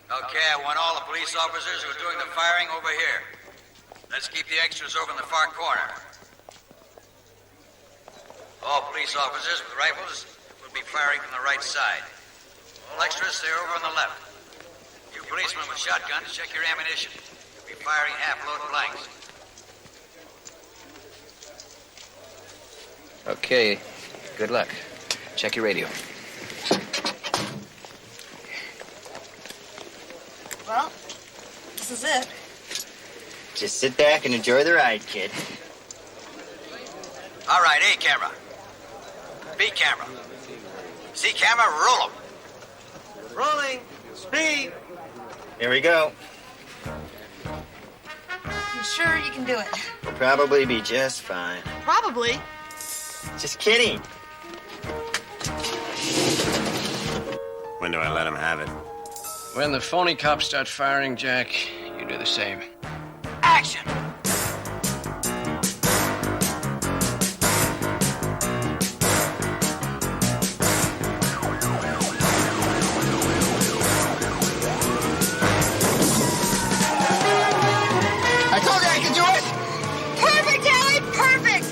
I want all the police officers who are doing the firing over here. Let's keep the extras over in the far corner. All police officers with rifles will be firing from the right side. All extras stay over on the left. You policemen with shotguns, check your ammunition. You'll be firing half-load blanks. Okay. Good luck. Check your radio. Well, this is it. Just sit back and enjoy the ride, kid. All right, A camera. B camera. C camera, roll 'em. Rolling. Speed. Here we go. You sure you can do it? We'll probably be just fine. Probably. Just kidding. When do I let him have it? When the phony cops start firing, Jack, you do the same. action. I told you I could do it! Perfect, Howie, perfect!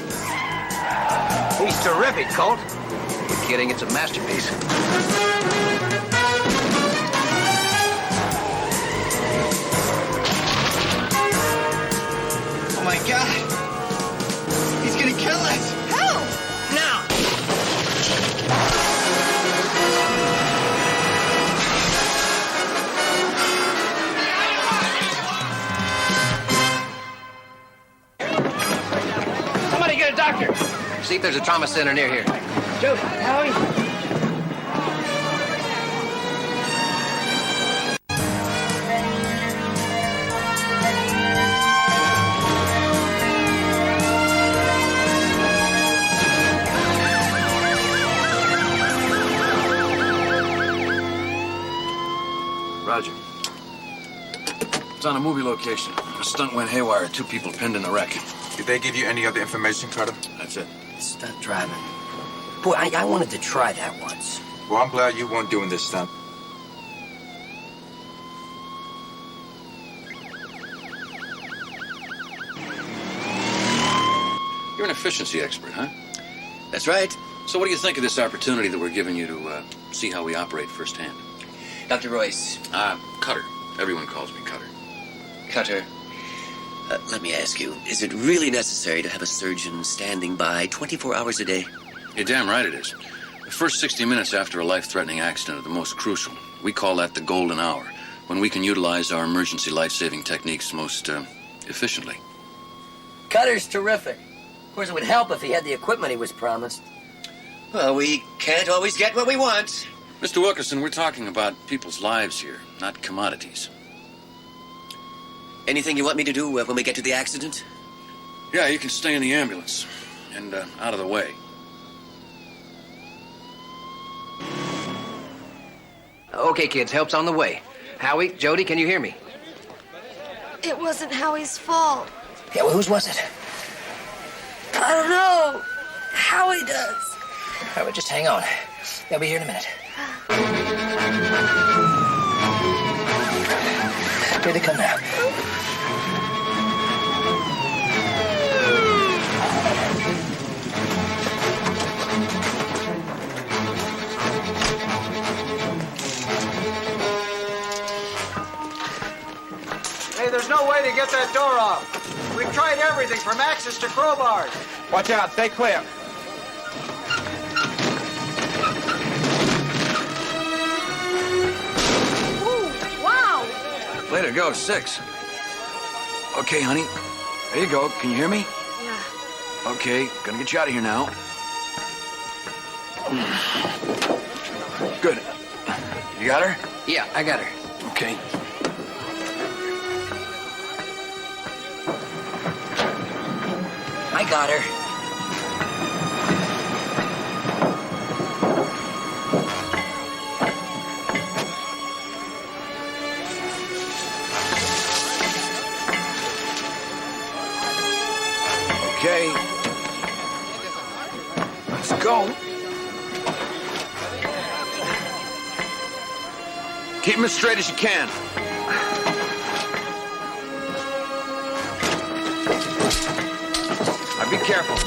He's terrific, Colt. You're kidding, it's a masterpiece. Oh my God! He's gonna kill us! Who? Now! Somebody get a doctor. See if there's a trauma center near here. Jody, Howie. Roger. It's on a movie location. A stunt went haywire. 2 people pinned in a wreck. Did they give you any other information, Cutter? That's it. Stunt driving. Boy, I wanted to try that once. Well, I'm glad you weren't doing this stunt. You're an efficiency expert, huh? That's right. So what do you think of this opportunity that we're giving you to see how we operate firsthand? Dr. Royce. Cutter. Everyone calls me Cutter. Cutter, let me ask you, is it really necessary to have a surgeon standing by 24 hours a day? You're damn right it is. The first 60 minutes after a life-threatening accident are the most crucial. We call that the golden hour, when we can utilize our emergency life-saving techniques most efficiently. Cutter's terrific. Of course, it would help if he had the equipment he was promised. Well, we can't always get what we want. Mr. Wilkerson, we're talking about people's lives here, not commodities. Anything you want me to do when we get to the accident? Yeah, you can stay in the ambulance and out of the way. Okay, kids, help's on the way. Howie, Jody, can you hear me? It wasn't Howie's fault. Yeah, well, whose was it? I don't know. Howie does. All right, well, just hang on. They'll be here in a minute. Here they come now. Hey, there's no way to get that door off. We've tried everything from axes to crowbars. Watch out. Stay clear. Wow. Way to go, 6. Okay, honey. There you go. Can you hear me? Yeah. Okay, gonna get you out of here now. Good. You got her? Yeah, I got her. Okay. I got her. Okay. Let's go. Keep him as straight as you can. Now be careful.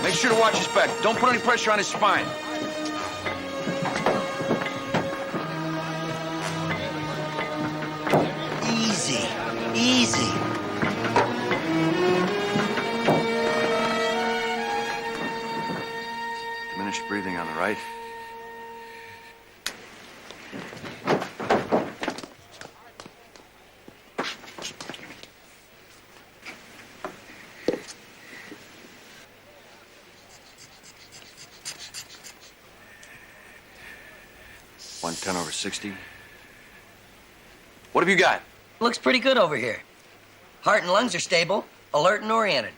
Make sure to watch his back. Don't put any pressure on his spine. Easy. Easy. Diminished breathing on the right. .110/60. What have you got? Looks pretty good over here. Heart and lungs are stable, alert and oriented.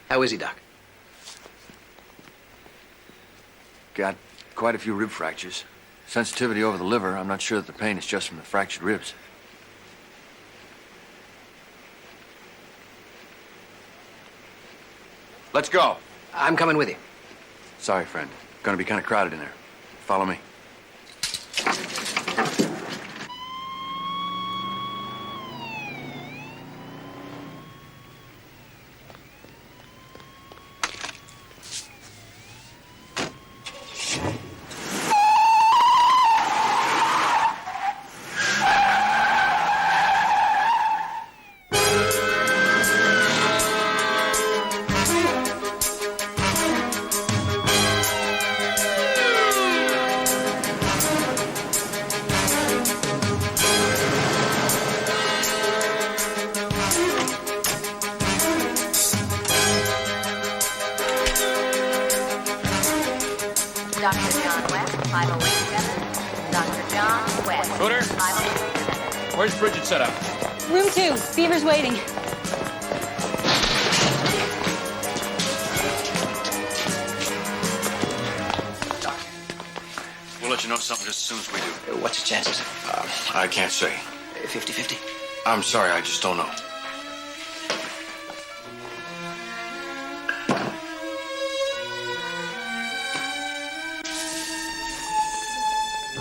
How is he, Doc? Got quite a few rib fractures. Sensitivity over the liver. I'm not sure that the pain is just from the fractured ribs. Let's go. I'm coming with you. Sorry, friend. Gonna be kind of crowded in there. Follow me. Dr. John West, 5087. Dr. John West. Hooter? 5087. Where's Bridget set up? Room 2. Beaver's waiting. We'll let you know something just as soon as we do. What's the chances? I can't say. 50-50? I'm sorry, I just don't know.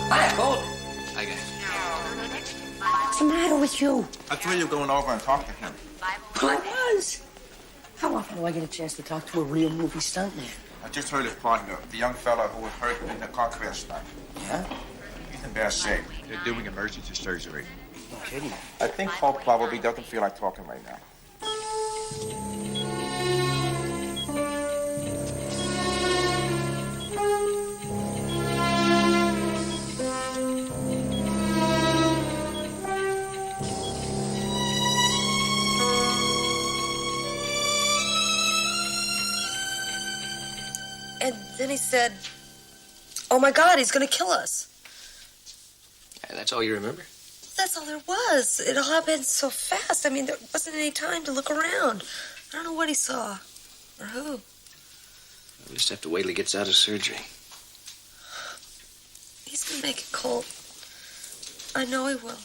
Hiya, Colt. I guess. What's the matter with you? I told you going over and talk to him. I was. How often do I get a chance to talk to a real movie stuntman? I just heard his partner, the young fella who was hurt in the car crash stunt. Yeah? He's in bad shape. They're doing emergency surgery. No kidding. I think Hulk probably doesn't feel like talking right now. And then he said, oh my God, he's gonna kill us. That's all you remember? That's all there was. It all happened so fast. I mean, there wasn't any time to look around. I don't know what he saw or who. We just have to wait till he gets out of surgery. He's gonna make it, Colt. I know he will.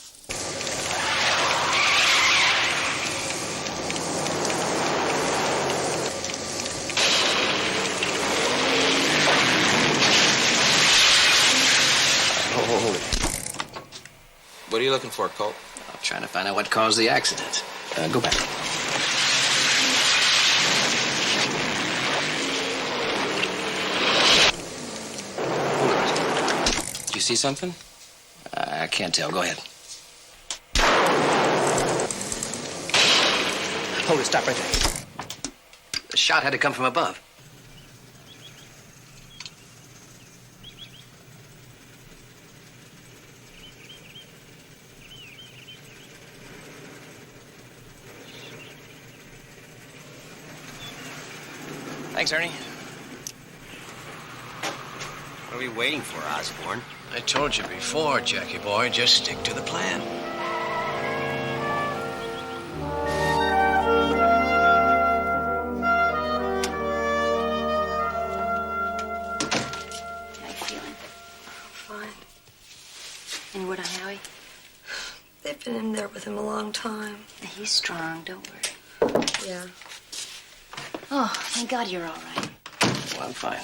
Hold it. What are you looking for, Colt? I'm trying to find out what caused the accident. Go back. Did you see something? I can't tell. Go ahead. Hold it. Stop right there. The shot had to come from above. Thanks, Ernie. What are we waiting for, Osborne? I told you before, Jackie boy, just stick to the plan. How you feeling? Fine. Any word on Howie? They've been in there with him a long time. He's strong, don't worry. Yeah. Oh, thank God you're all right. Well, I'm fine.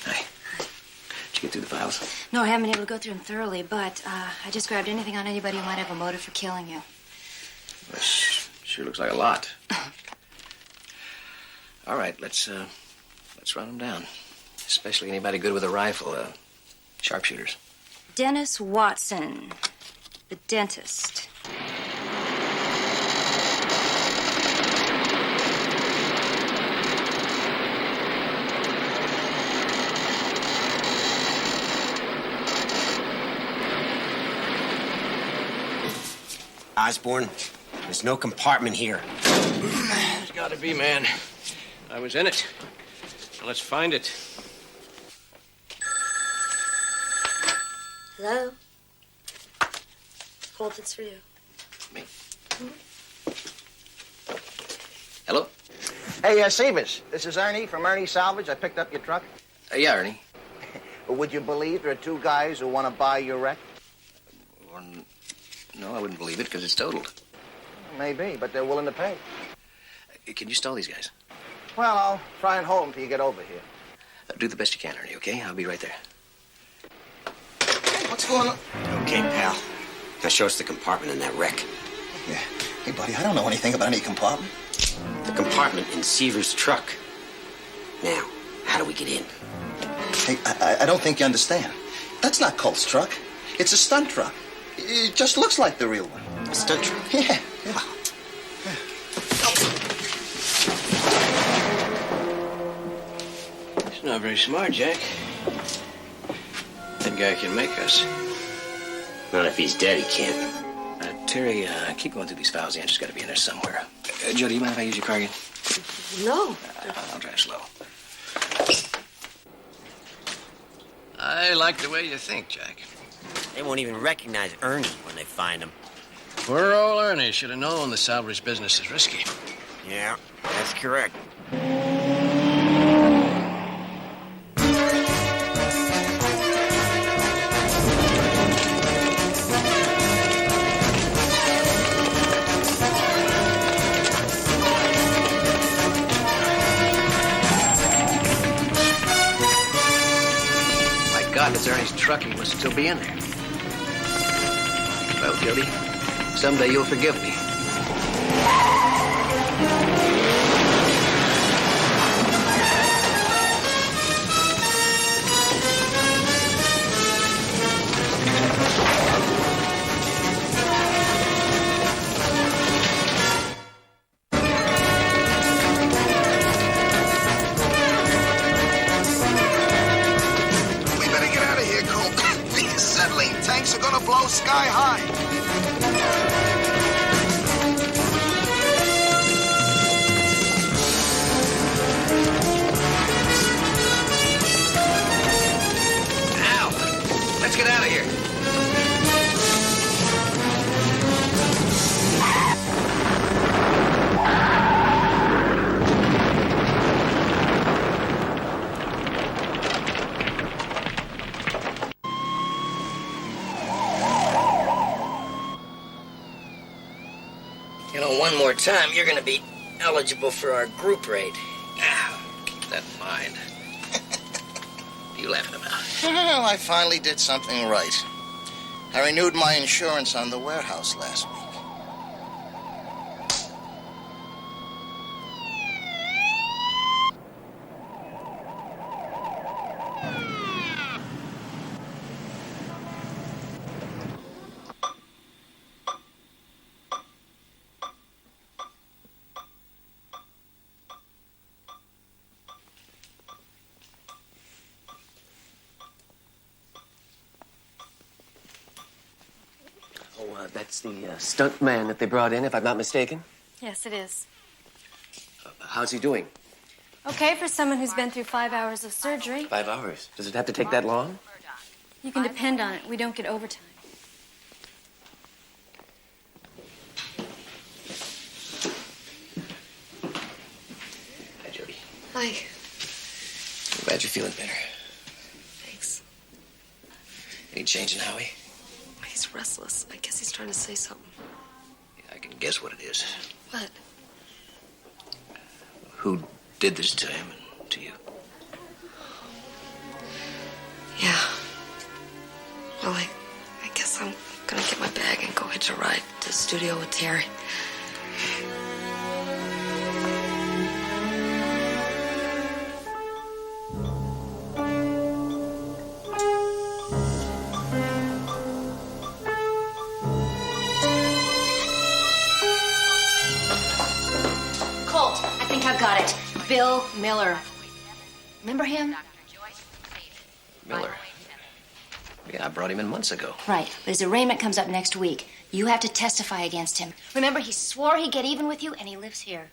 Hi. Did you get through the files? No, I haven't been able to go through them thoroughly, but I just grabbed anything on anybody who might have a motive for killing you. This sure looks like a lot. All right, let's run them down. Especially anybody good with a rifle, sharpshooters. Dennis Watson, the dentist. Osborne, there's no compartment here. There's got to be, man. I was in it. Now let's find it. Hello? Colt, it's for you. Me? Hello? Hey, Seavis, this is Ernie from Ernie Salvage. I picked up your truck. Yeah, Ernie. Would you believe there are two guys who want to buy your wreck? No, I wouldn't believe it because it's totaled. Maybe, but they're willing to pay. Can you stall these guys? Well, I'll try and hold him till you get over here. Do the best you can, Ernie, okay? I'll be right there. What's going on? Okay, pal. Now show us the compartment in that wreck. Yeah. Hey, buddy, I don't know anything about any compartment. The compartment in Seaver's truck. Now, how do we get in? Hey, I don't think you understand. That's not Colt's truck. It's a stunt truck. It just looks like the real one. A stunt truck? Yeah. He's not very smart, Jack. That guy can make us. Not if he's dead, he can't. Terry, keep going through these files. The answer's got to be in there somewhere. Jody, you mind if I use your car again? No. I'll drive slow. I like the way you think, Jack. They won't even recognize Ernie when they find him. Poor old Ernie should have known the salvage business is risky. Yeah, that's correct. God, it's Ernie's truck. He must still be in there. Well, Jody, someday you'll forgive me. Tanks are gonna blow sky high. Ow! Let's get out of here. You know, one more time, you're going to be eligible for our group rate. Keep that in mind. What are you laughing about? Well, I finally did something right. I renewed my insurance on the warehouse last week. That's the stunt man that they brought in, if I'm not mistaken. Yes, it is. How's he doing? Okay for someone who's been through 5 hours of surgery. 5 hours. Does it have to take that long? You can depend on it. We don't get overtime. Hi, Jody. Hi. I'm glad you're feeling better. Thanks. Any change in Howie? He's restless. I guess he's trying to say something. Yeah, I can guess what it is. What? Who did this to him and to you? Yeah. Well, I guess I'm gonna get my bag and go hitch a ride to the studio with Terry. I've got it. Bill Miller. Remember him? Miller. Yeah, I brought him in months ago. Right. But his arraignment comes up next week. You have to testify against him. Remember, he swore he'd get even with you, and he lives here.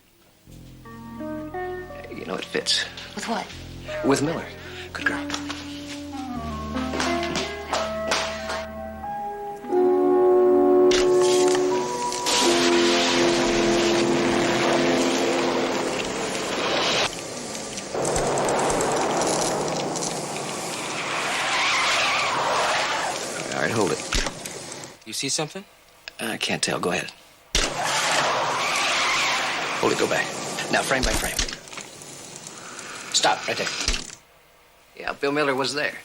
You know, it fits. With what? With Miller. Good girl. All right, hold it. You see something? I can't tell. Go ahead. Hold it. Go back. Now, frame by frame. Stop, right there. Yeah, Bill Miller was there.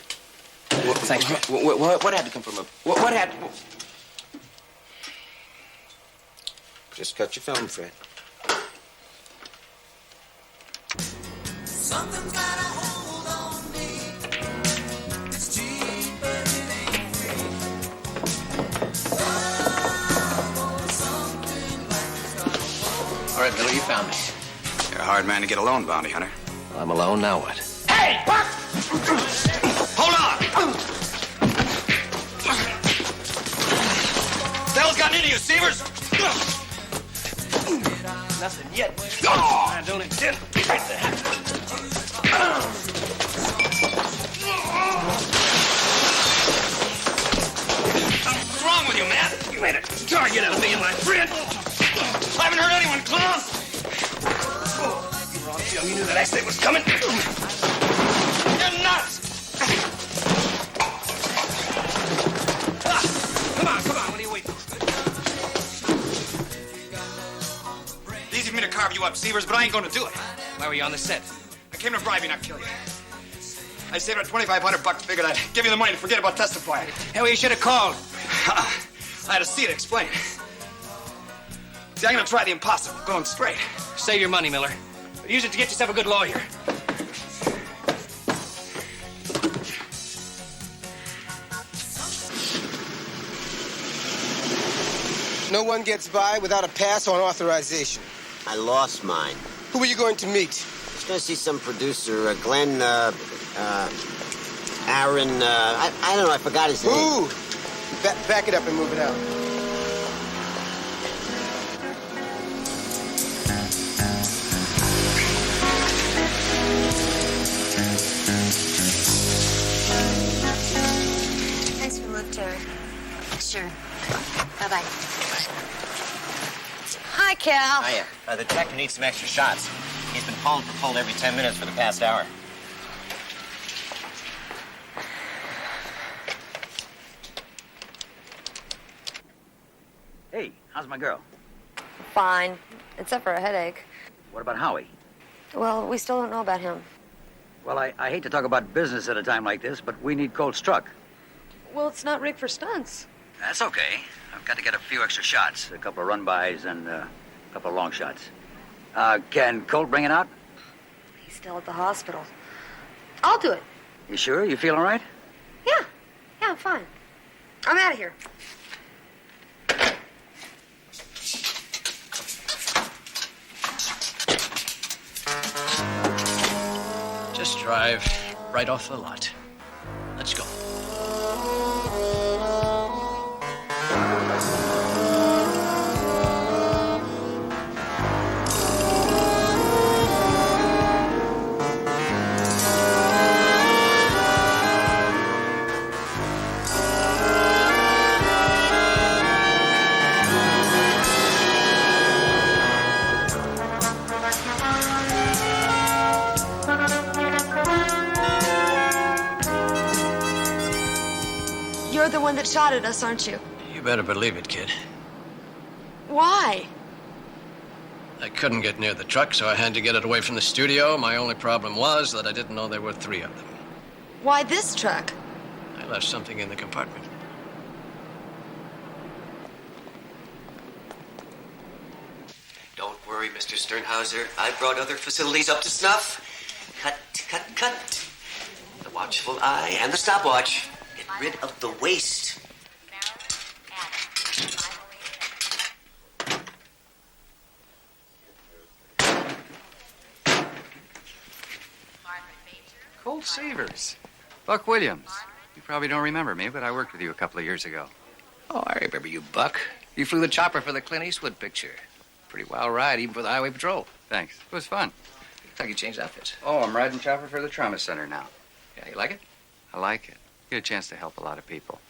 Thanks. What had to come from him? What had... Just cut your film, Fred. Something's got a hold on me. It's cheap, but it ain't free. All right, Miller, you found me. You're a hard man to get a loan, bounty hunter. Well, I'm alone, now what? Hey, Buck! Hold on! The hell's gotten into you, Severs? Nothing yet. Oh! I don't intend to get that. What's wrong with you, man? You made a target out of me and my friend. I haven't hurt anyone, clown! You wrong, Jim. You knew that accident was coming. You're nuts! Come on. What are you waiting for? Easy for me to carve you up, Severs, but I ain't gonna do it. Why were you on the set? I came to bribe you, not kill you. I saved up $2,500, figured I'd give you the money to forget about testifying. Hell, you should have called. I had to see it, explain. See, I'm gonna try the impossible, going straight. Save your money, Miller. Use it to get yourself a good lawyer. No one gets by without a pass or an authorization. I lost mine. Who are you going to meet? Just gonna see some producer, Glenn, Aaron, I don't know, I forgot his name. Ooh! Back it up and move it out. Thanks for the lift, Terry. Sure. Bye-bye. Hi, Cal. Hiya. The detective needs some extra shots. He's been calling for Colt every 10 minutes for the past hour. Hey, how's my girl? Fine, except for a headache. What about Howie? Well, we still don't know about him. Well, I hate to talk about business at a time like this, but we need Colt struck. Well, it's not rigged for stunts. That's okay. I've got to get a few extra shots, a couple of run-bys and a couple of long shots. Can Colt bring it out? He's still at the hospital. I'll do it. You sure? You feel all right? Yeah, I'm fine. I'm out of here. Just drive right off the lot. Let's go. You're the one that shot at us, aren't you? You better believe it, kid. Why? I couldn't get near the truck, so I had to get it away from the studio. My only problem was that I didn't know there were 3 of them. Why this truck? I left something in the compartment. Don't worry, Mr. Sternhauser. I brought other facilities up to snuff. Cut. The watchful eye and the stopwatch. Get rid of the waste. Colt Severs. Buck Williams. You probably don't remember me, but I worked with you a couple of years ago. Oh, I remember you, Buck. You flew the chopper for the Clint Eastwood picture. Pretty wild ride, even for the Highway Patrol. Thanks. It was fun. Looks like you changed outfits. Oh, I'm riding chopper for the Trauma Center now. Yeah, you like it? I like it. Get a chance to help a lot of people.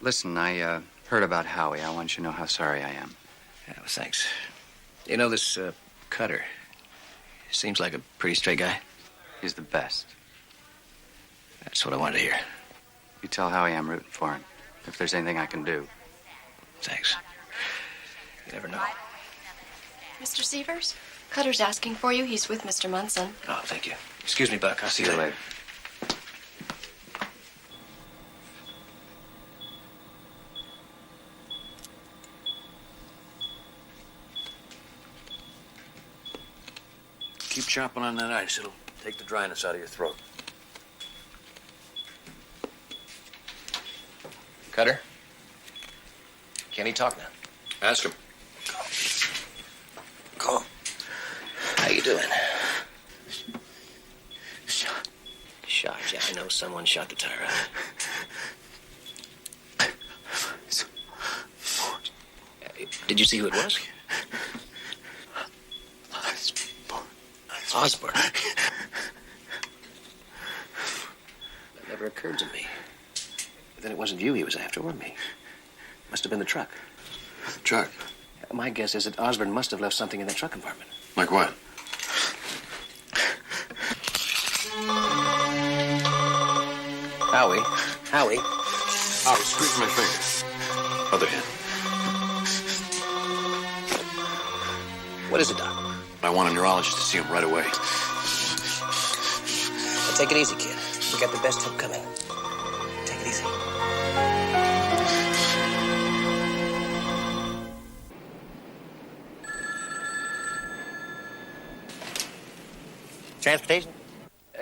Listen, I heard about Howie. I want you to know how sorry I am. Yeah, well, thanks. You know, this Cutter seems like a pretty straight guy. He's the best. That's what I wanted to hear. You tell Howie I'm rooting for him. If there's anything I can do. Thanks. You never know. Mr. Severs? Cutter's asking for you. He's with Mr. Munson. Oh, thank you. Excuse me, Buck. I'll see you later. Keep chopping on that ice. It'll take the dryness out of your throat. Cutter? Can he talk now? Ask him. Cole. How you doing? Shot, yeah, I know someone shot the tire out. Did you see who it was? Osborne. That never occurred to me. But then it wasn't you he was after, or me. Must have been the truck. The truck? My guess is that Osborne must have left something in the truck compartment. Like what? Howie. Howie, squeeze my finger. Other hand. What is it, Doc? I want a neurologist to see him right away. Now, take it easy, kid. We got the best help coming. Take it easy. Transportation?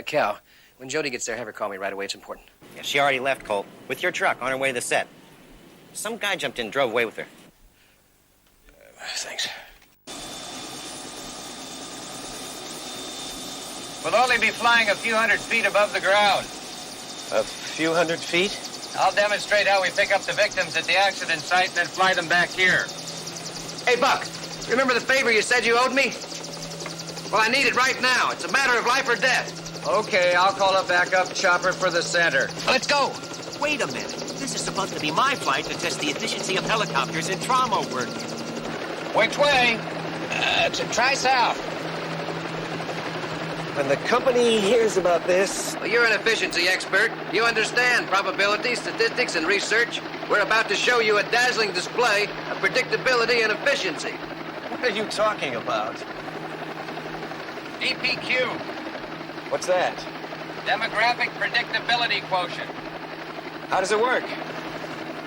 Cal, when Jody gets there, have her call me right away. It's important. Yeah, she already left, Colt. With your truck, on her way to the set. Some guy jumped in and drove away with her. Thanks. We'll only be flying a few hundred feet above the ground. A few hundred feet? I'll demonstrate how we pick up the victims at the accident site and then fly them back here. Hey, Buck, remember the favor you said you owed me? Well, I need it right now. It's a matter of life or death. Okay, I'll call a backup chopper for the center. Let's go. Wait a minute. This is supposed to be my flight to test the efficiency of helicopters in trauma work. Which way? Try south. When the company hears about this... Well, you're an efficiency expert. You understand probability, statistics, and research. We're about to show you a dazzling display of predictability and efficiency. What are you talking about? DPQ. What's that? Demographic predictability quotient. How does it work?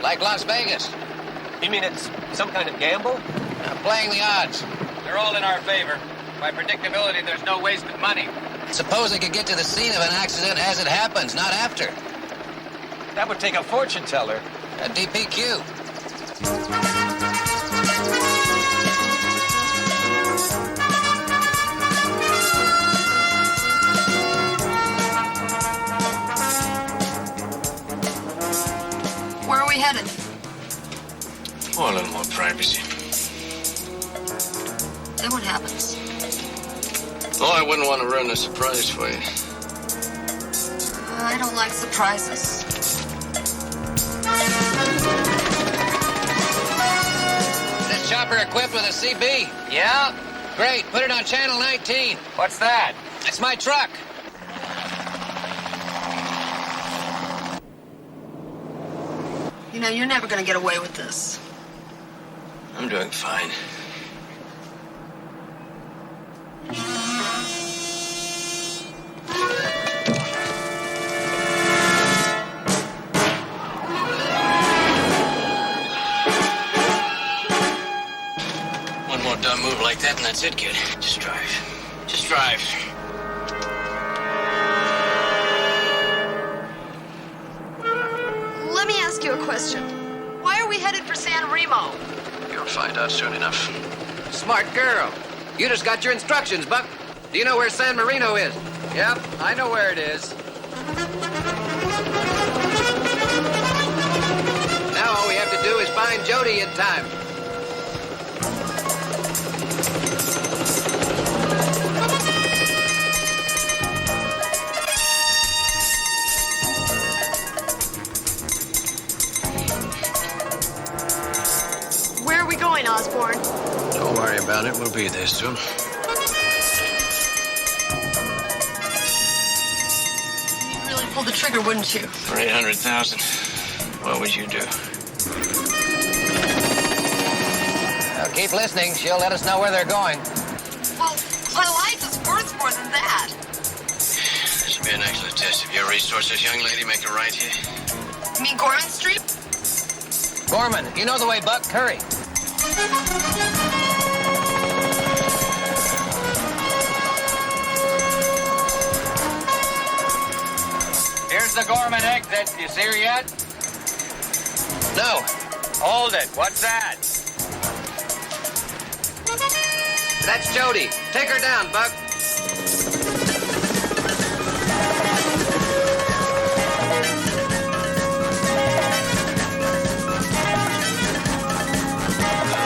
Like Las Vegas. You mean it's some kind of gamble? Playing the odds. They're all in our favor. By predictability, there's no wasted money. Suppose they could get to the scene of an accident as it happens, not after. That would take a fortune teller. A DPQ. Where are we headed? Oh, a little more privacy. Then what happens? Oh, I wouldn't want to ruin a surprise for you. I don't like surprises. This chopper equipped with a CB? Yeah? Great. Put it on channel 19. What's that? It's my truck. You know, you're never gonna get away with this. I'm doing fine. One more dumb move like that and that's it, kid. Just drive. Just drive. Let me ask you a question. Why are we headed for San Remo? You'll find out soon enough. Smart girl. You just got your instructions, Buck. Do you know where San Marino is? Yep, I know where it is. Now all we have to do is find Jody in time. Where are we going, Osborne? Don't worry about it. We'll be there soon. You'd really pull the trigger, wouldn't you? For 800,000, what would you do? Now keep listening. She'll let us know where they're going. Well, My life is worth more than that. This will be a nice little test of your resources, young lady. Make a right here. You mean Gorman Street? Gorman, you know the way, Buck. Hurry. Here's the Gorman exit. You see her yet? No. Hold it. What's that? That's Jody. Take her down, Buck.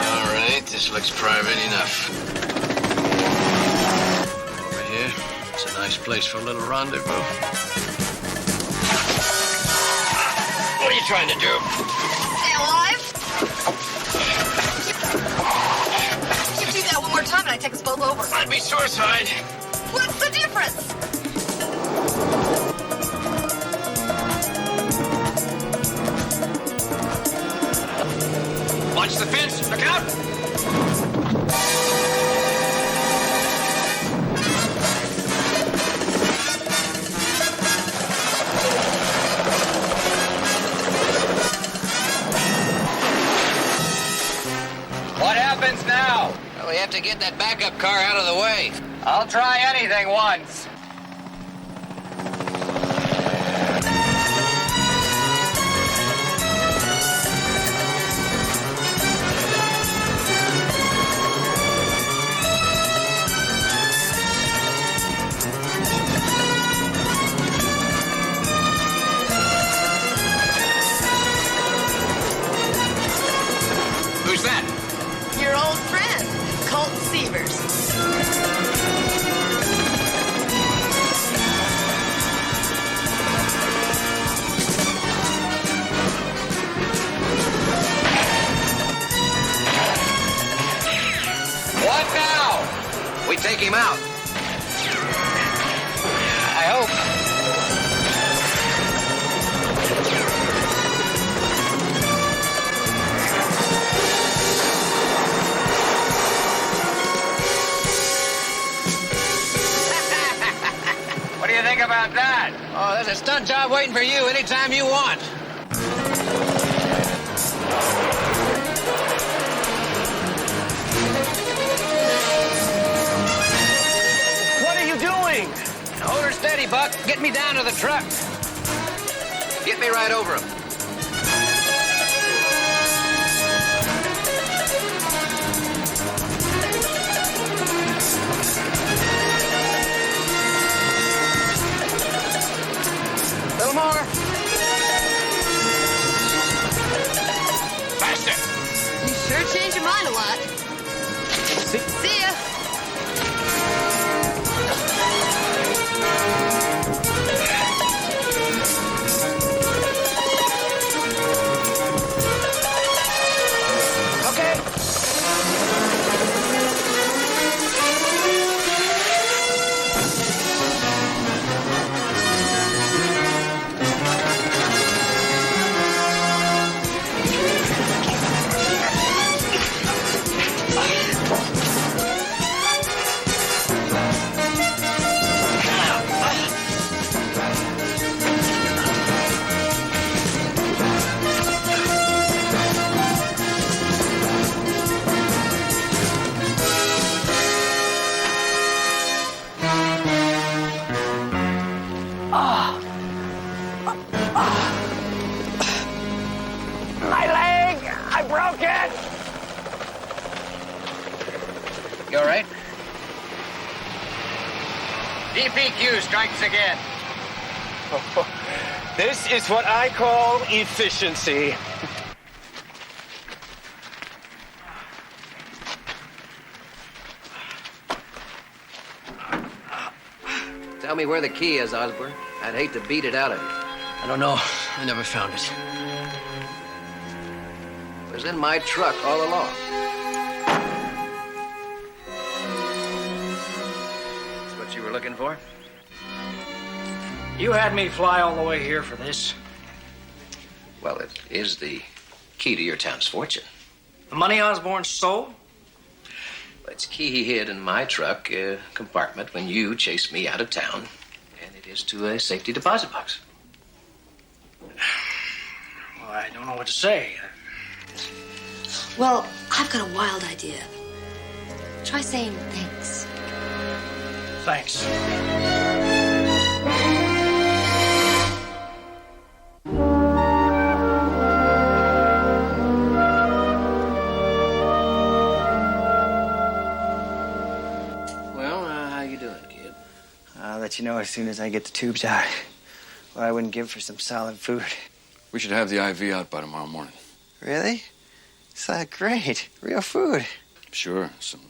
All right, this looks private enough. Over here, it's a nice place for a little rendezvous. What are you trying to do? Stay alive? If you do that one more time and I take us both over. Might be suicide. What's the difference? Watch the fence. Look out. What happens now? Well, we have to get that backup car out of the way. I'll try anything once. Who's that? Your old friend, Colton Sievers. What now? We take him out. I hope. What do you think about that? Oh, there's a stunt job waiting for you anytime you want. What are you doing? Hold her steady, Buck. Get me down to the truck. Get me right over him. A little more. Faster. You sure changed your mind a lot. See ya. Okay. My leg! I broke it! You all right? DPQ strikes again. This is what I call efficiency. Tell me where the key is, Osborne. I'd hate to beat it out of you. I don't know. I never found it. It was in my truck all along. That's what you were looking for? You had me fly all the way here for this. Well, it is the key to your town's fortune. The money Osborne stole? It's key he hid in my truck compartment when you chased me out of town, and it is to a safety deposit box. Well, I don't know what to say. Well, I've got a wild idea. Try saying thanks. Thanks. Well, how you doing, kid? I'll let you know as soon as I get the tubes out. What I wouldn't give for some solid food. We should have the IV out by tomorrow morning. Really? It's great. Real food. Sure. Some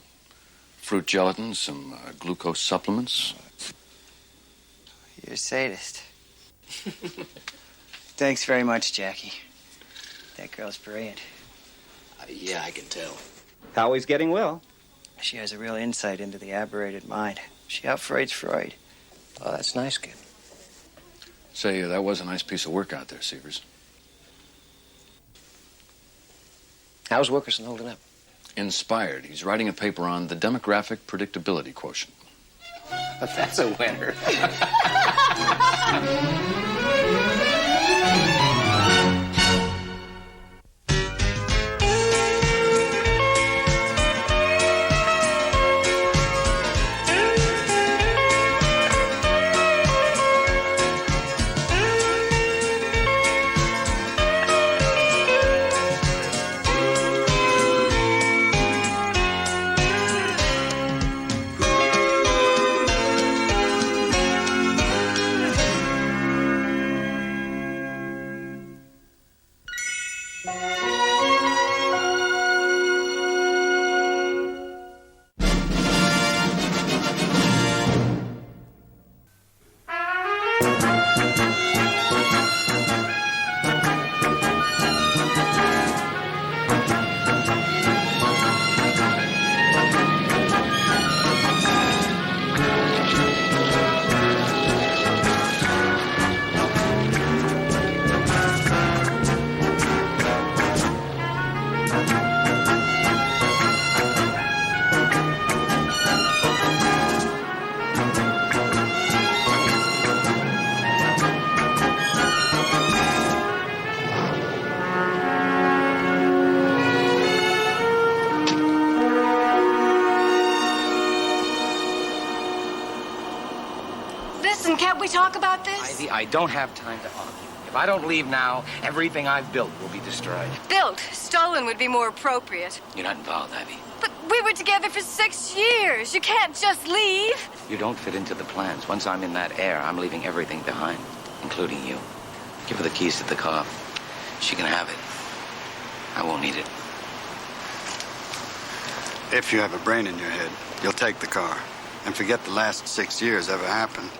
fruit gelatin, some glucose supplements. You're a sadist. Thanks very much, Jackie. That girl's brilliant. Yeah, I can tell. Howie's getting well. She has a real insight into the aberrated mind. She outfreights Freud. Oh, that's nice, kid. Say, that was a nice piece of work out there, Severs. How's Wilkerson holding up? Inspired. He's writing a paper on the demographic predictability quotient. That's a winner. Listen, can't we talk about this? Ivy, I don't have time to argue. If I don't leave now, everything I've built will be destroyed. Built. Stolen would be more appropriate. You're not involved, Ivy. But we were together for 6 years. You can't just leave. You don't fit into the plans. Once I'm in that air, I'm leaving everything behind, including you. Give her the keys to the car. She can have it. I won't need it. If you have a brain in your head, you'll take the car and forget the last 6 years ever happened.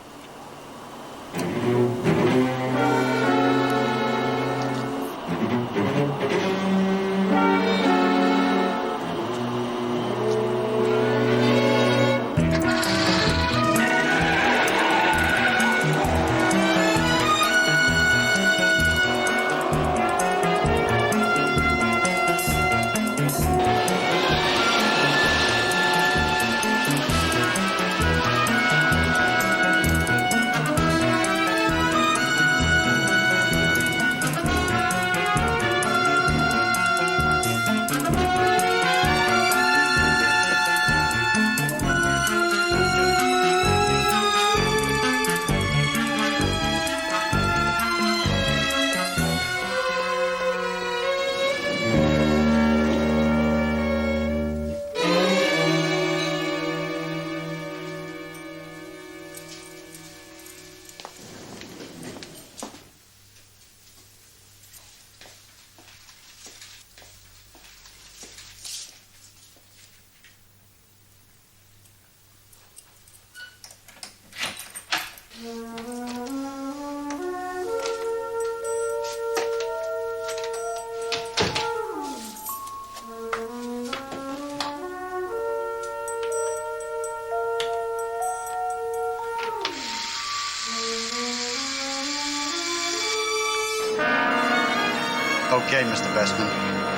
Okay, Mr. Bestman.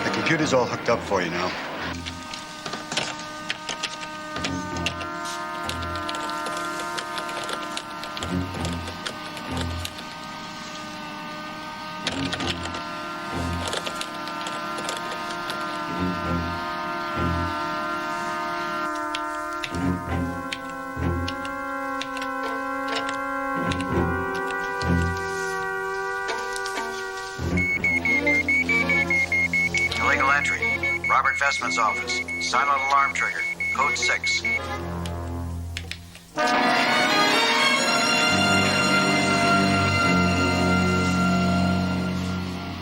The computer's all hooked up for you now. Vestman's office. Silent alarm trigger. Code 6.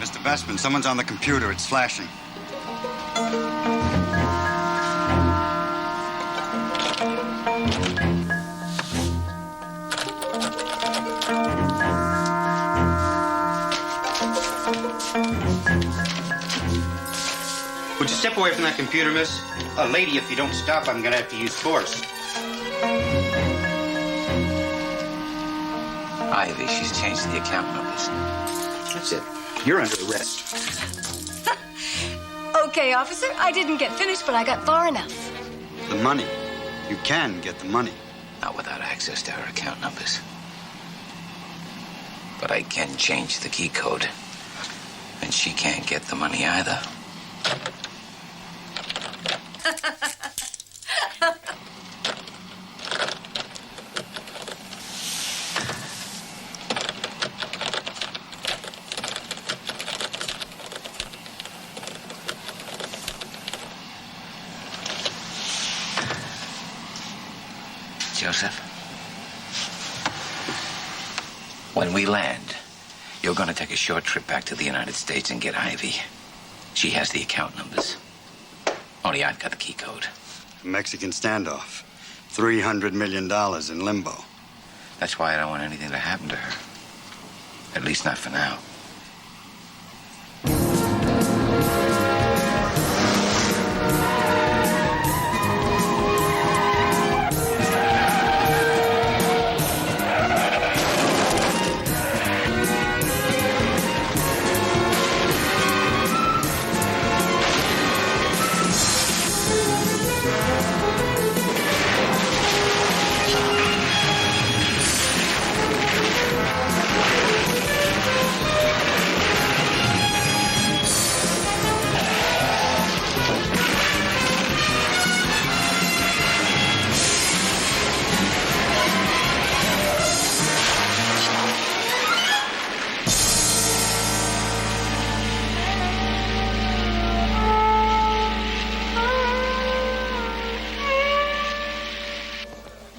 Mr. Vestman, someone's on the computer. It's flashing. Would you step away from that computer, miss? Lady, if you don't stop, I'm gonna have to use force. Ivy, she's changed the account numbers. That's it. You're under arrest. Okay, officer, I didn't get finished, but I got far enough. The money. You can get the money. Not without access to her account numbers. But I can change the key code. And she can't get the money either. Joseph, when we land, you're going to take a short trip back to the United States and get Ivy. She has the account numbers. Only I've got the key code. Mexican standoff. $300 million in limbo. That's why I don't want anything to happen to her. At least not for now.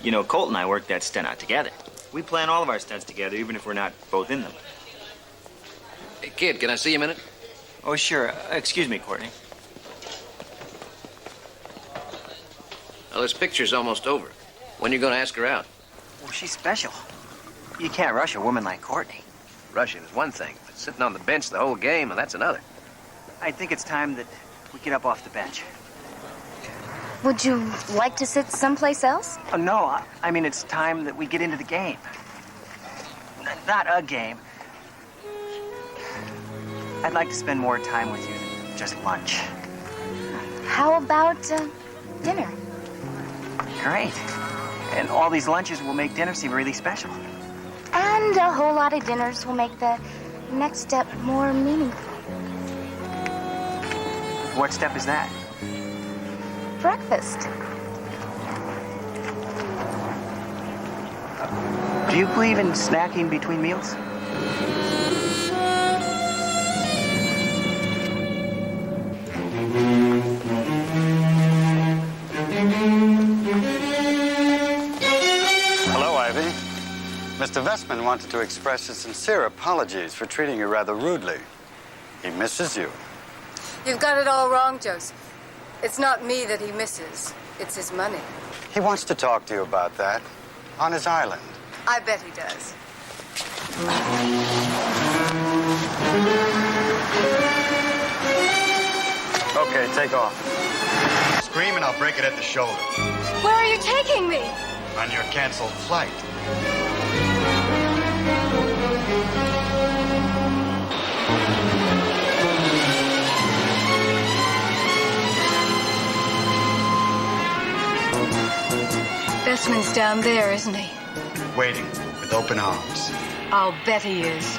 You know, Colt and I worked that stunt out together. We plan all of our stunts together, even if we're not both in them. Hey, kid, can I see you a minute? Oh, sure. Excuse me, Courtney. Well, this picture's almost over. When are you going to ask her out? Well, she's special. You can't rush a woman like Courtney. Rushing is one thing, but sitting on the bench the whole game, that's another. I think it's time that we get up off the bench. Would you like to sit someplace else? Oh, no, I mean, it's time that we get into the game. Not a game. I'd like to spend more time with you than just lunch. How about dinner? Great. And all these lunches will make dinner seem really special. And a whole lot of dinners will make the next step more meaningful. What step is that? Breakfast. Do you believe in snacking between meals? Hello, Ivy. Mr. Vestman wanted to express his sincere apologies for treating you rather rudely. He misses you. You've got it all wrong, Joseph. It's not me that he misses. It's his money. He wants to talk to you about that on his island. I bet he does. Okay, take off. Scream and I'll break it at the shoulder. Where are you taking me? On your canceled flight. Vestman's down there, isn't he? Waiting with open arms. I'll bet he is.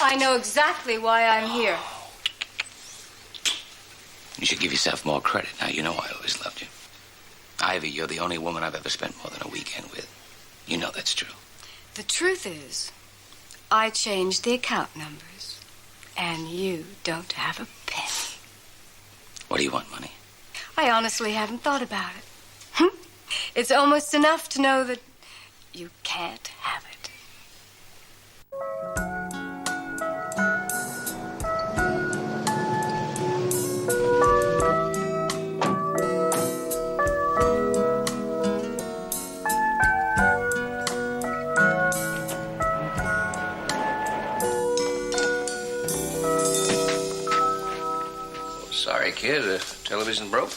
I know exactly why I'm here. You should give yourself more credit. Now, you know I always loved you. Ivy, you're the only woman I've ever spent more than a weekend with. You know that's true. The truth is, I changed the account numbers, and you don't have a penny. What do you want, money? I honestly haven't thought about it. It's almost enough to know that you can't have it. Sorry, kid. The television broke.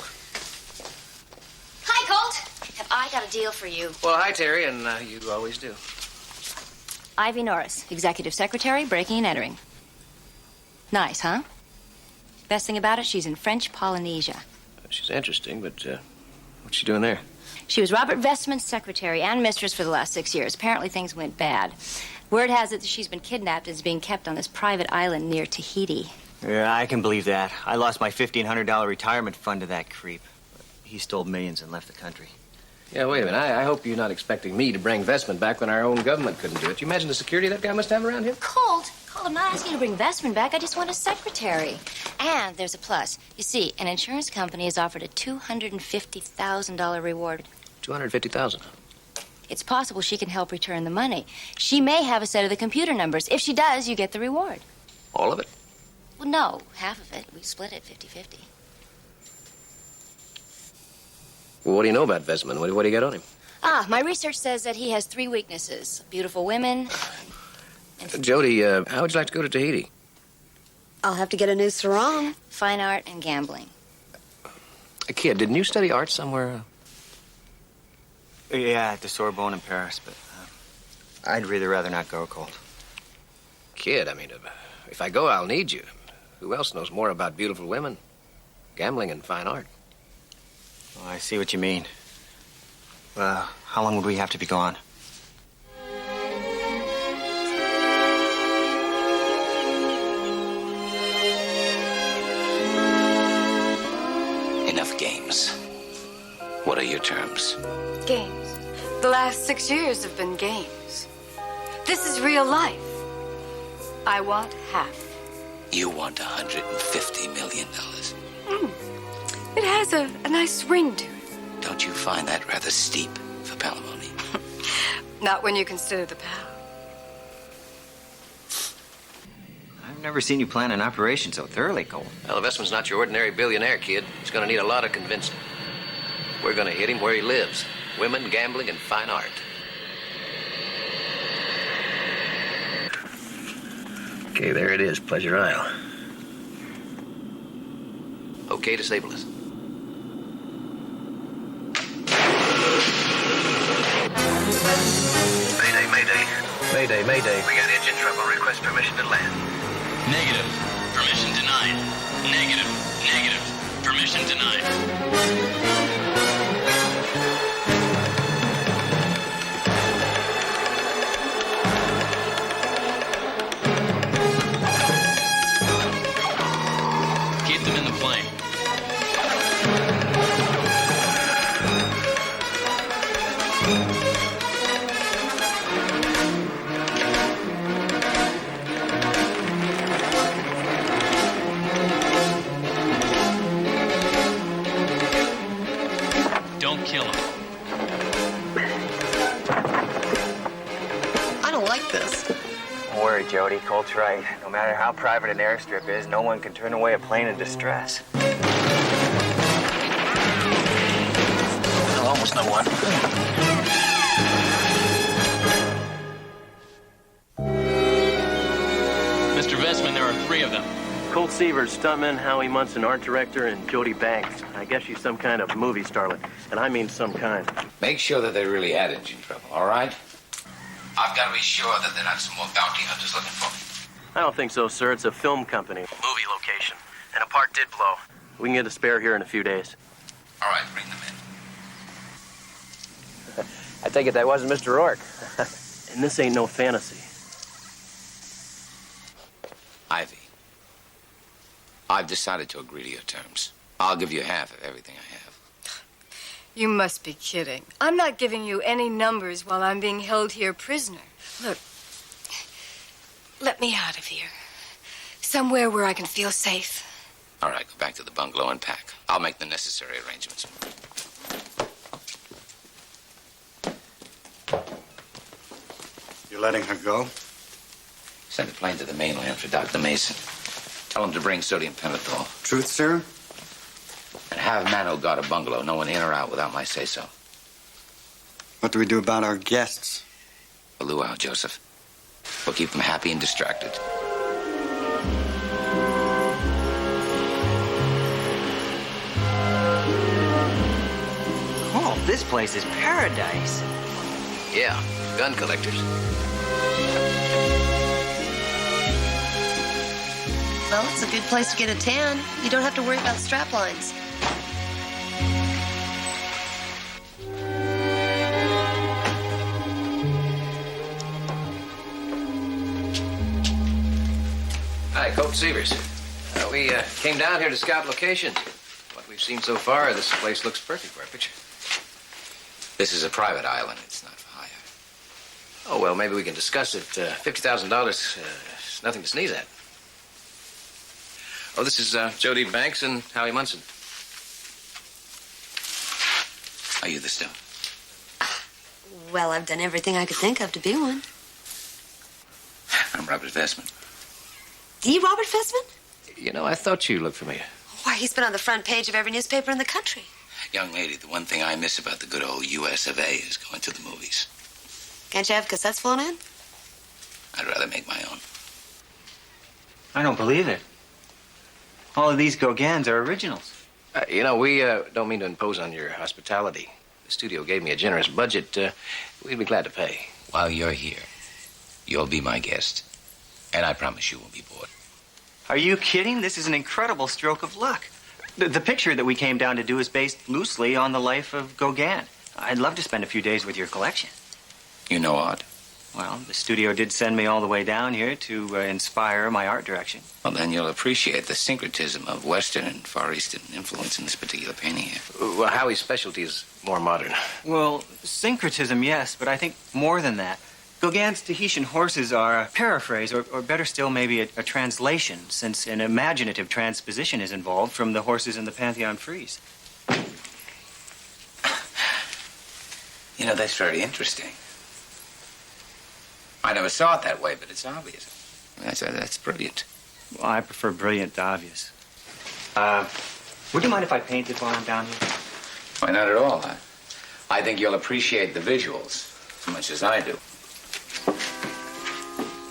Hi, Colt. Have I got a deal for you? Well, hi, Terry, and you always do. Ivy Norris, executive secretary, breaking and entering. Nice, huh? Best thing about it, she's in French Polynesia. She's interesting, but what's she doing there? She was Robert Vestman's secretary and mistress for the last 6 years. Apparently things went bad. Word has it that she's been kidnapped and is being kept on this private island near Tahiti. Yeah, I can believe that. I lost my $1,500 retirement fund to that creep. He stole millions and left the country. Yeah, wait a minute. I hope you're not expecting me to bring Vestman back when our own government couldn't do it. You imagine the security that guy must have around him? Colt, I'm not asking you to bring Vestman back. I just want a secretary. And there's a plus. You see, an insurance company has offered a $250,000 reward. $250,000. It's possible she can help return the money. She may have a set of the computer numbers. If she does, you get the reward. All of it? Well, no, half of it. We split it 50-50. Well, what do you know about Vestman? What do you got on him? My research says that he has 3 weaknesses. Beautiful women. Jody, how would you like to go to Tahiti? I'll have to get a new sarong. Fine art and gambling. Kid, didn't you study art somewhere? Yeah, at the Sorbonne in Paris, but I'd really rather not go, Colt. Kid, I mean, if I go, I'll need you. Who else knows more about beautiful women, gambling, and fine art? Oh, I see what you mean. How long would we have to be gone? Enough games. What are your terms? Games. The last 6 years have been games. This is real life. I want half. You want $150 million. It has a nice ring to it. Don't you find that rather steep for palimony? Not when you consider the power. I've never seen you plan an operation so thoroughly, Colt. Well, Vestman's not your ordinary billionaire, kid. He's going to need a lot of convincing. We're going to hit him where he lives. Women, gambling, and fine art. Okay, there it is, Pleasure Isle. Okay, disable us. Mayday, mayday. Mayday, mayday. We got engine trouble. Request permission to land. Negative. Permission denied. Negative. Negative. Permission denied. Keep them in the plane. Don't kill him. I don't like this. Don't worry, Jody. Colt's right. No matter how private an airstrip is, no one can turn away a plane in distress. Well, almost no one. Mr. Vestman, there are 3 of them. Colt Seavers, stuntman, Howie Munson, art director, and Jody Banks. I guess she's some kind of movie starlet, and I mean some kind. Make sure that they really had engine trouble, all right? I've got to be sure that they're not some more bounty hunters looking for me. I don't think so, sir. It's a film company. Movie location. And a part did blow. We can get a spare here in a few days. All right, bring them in. I take it that wasn't Mr. Rourke. And this ain't no fantasy. Ivy, I've decided to agree to your terms. I'll give you half of everything I have. You must be kidding. I'm not giving you any numbers while I'm being held here prisoner. Look, let me out of here. Somewhere where I can feel safe. All right, go back to the bungalow and pack. I'll make the necessary arrangements. You letting her go? Send a plane to the mainland for Dr. Mason. Tell him to bring sodium pentothal. Truth serum? And have Mano guard a bungalow. No one in or out without my say-so. What do we do about our guests? A luau, Joseph. We'll keep them happy and distracted. Oh, this place is paradise. Yeah, gun collectors. Well, it's a good place to get a tan. You don't have to worry about strap lines. Hi, Colt Severs. We came down here to scout locations. What we've seen so far, this place looks perfect for a picture. This is a private island. It's not for hire. Oh, well, maybe we can discuss it. $50,000 is nothing to sneeze at. Oh, this is Jody Banks and Howie Munson. Are you the stone? Well, I've done everything I could think of to be one. I'm Robert Vestman. The Robert Vestman? You know, I thought you looked familiar. Why, he's been on the front page of every newspaper in the country. Young lady, the one thing I miss about the good old US of A is going to the movies. Can't you have cassettes flown in? I'd rather make my own. I don't believe it. All of these Gauguins are originals. You know, we don't mean to impose on your hospitality. The studio gave me a generous budget. We'd be glad to pay. While you're here, you'll be my guest. And I promise you won't be bored. Are you kidding? This is an incredible stroke of luck. The picture that we came down to do is based loosely on the life of Gauguin. I'd love to spend a few days with your collection. You know art? Well, the studio did send me all the way down here to inspire my art direction. Well, then you'll appreciate the syncretism of Western and Far Eastern influence in this particular painting here. Well, Howie's specialty is more modern. Well, syncretism, yes, but I think more than that. Gauguin's Tahitian horses are a paraphrase, or better still, maybe a translation, since an imaginative transposition is involved from the horses in the Pantheon frieze. You know, that's very interesting. I never saw it that way, but it's obvious. That's brilliant. Well, I prefer brilliant to obvious. Would you mind if I painted while I'm down here? Why, not at all. I think you'll appreciate the visuals as much as I do.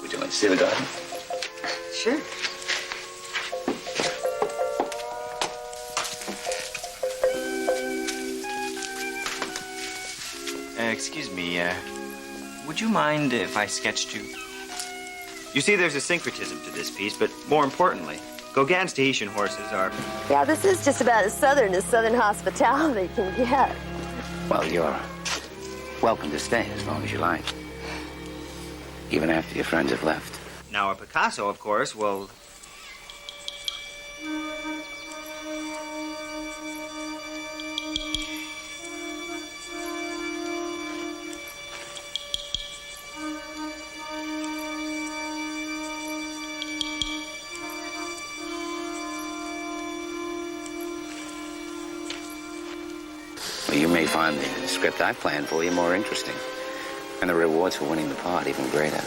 Would you like to see the garden? Sure. Excuse me, would you mind if I sketched you? You see, there's a syncretism to this piece, but more importantly, Gauguin's Tahitian horses are... Yeah, this is just about as southern hospitality can get. Well, you're welcome to stay as long as you like. Even after your friends have left. Now, a Picasso, of course, will... Well, you may find the script I planned for you more interesting. And the rewards for winning the part even greater.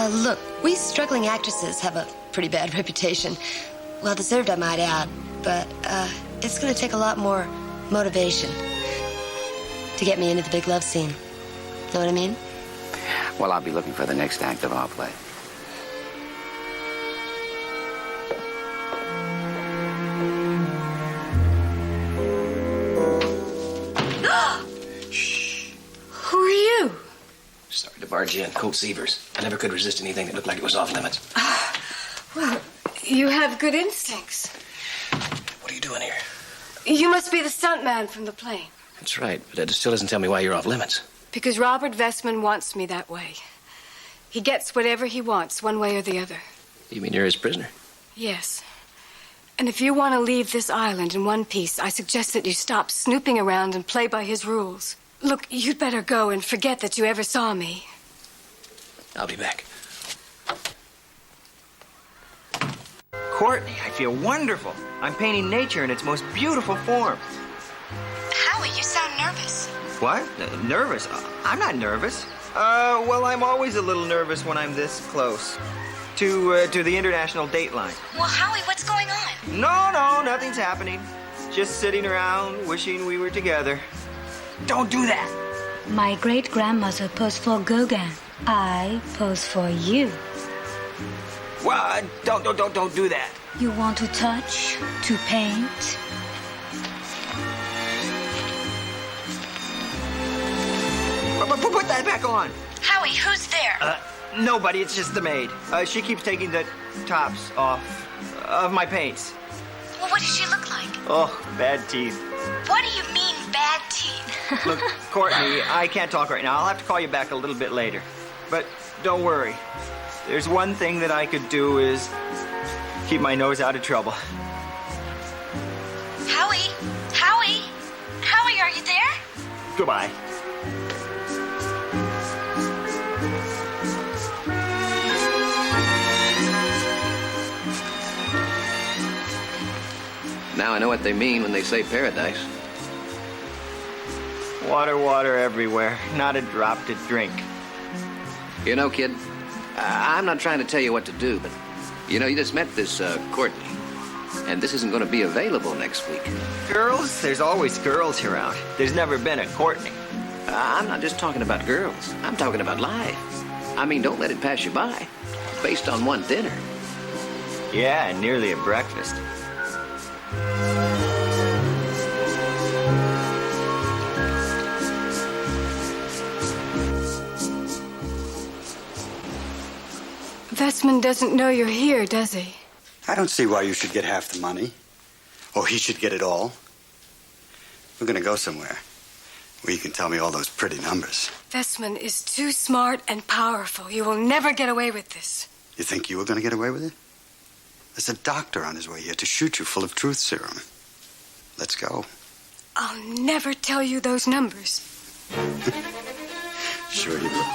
Look, we struggling actresses have a pretty bad reputation. Well deserved, I might add. But, it's gonna take a lot more motivation to get me into the big love scene. Know what I mean? Well, I'll be looking for the next act of our play. Who are you? Sorry to barge in. Colt Severs. I never could resist anything that looked like it was off limits. Well, you have good instincts. What are you doing here? You must be the stuntman from the plane. That's right, but it still doesn't tell me why you're off limits. Because Robert Vestman wants me that way. He gets whatever he wants, one way or the other. You mean you're his prisoner? Yes. And if you want to leave this island in one piece, I suggest that you stop snooping around and play by his rules. Look, you'd better go and forget that you ever saw me. I'll be back. Courtney, I feel wonderful. I'm painting nature in its most beautiful form. Howie, you sound nervous. What? Nervous? I'm not nervous. Well, I'm always a little nervous when I'm this close to the international date line. Well, Howie, what's going on? No, nothing's happening. Just sitting around wishing we were together. Don't do that. My great-grandmother posed for Gauguin. I pose for you. Well, don't do that. You want to touch, to paint? Put that back on. Howie, who's there? Nobody, it's just the maid. She keeps taking the tops off of my paints. Well, what does she look like? Oh, bad teeth. What do you mean, bad teeth? Look, Courtney, I can't talk right now. I'll have to call you back a little bit later. But don't worry. There's one thing that I could do is keep my nose out of trouble. Howie? Howie? Howie, are you there? Goodbye. Now I know what they mean when they say paradise. Water everywhere. Not a drop to drink. You know, kid, I'm not trying to tell you what to do, but, you know, you just met this Courtney, and this isn't going to be available next week. Girls? There's always girls around. There's never been a Courtney. I'm not just talking about girls. I'm talking about life. I mean, don't let it pass you by. Based on one dinner. Yeah, and nearly a breakfast. Vestman doesn't know you're here, does he? I don't see why you should get half the money. Or he should get it all. We're going to go somewhere where you can tell me all those pretty numbers. Vestman is too smart and powerful. You will never get away with this. You think you were going to get away with it? There's a doctor on his way here to shoot you full of truth serum. Let's go. I'll never tell you those numbers. Sure you will.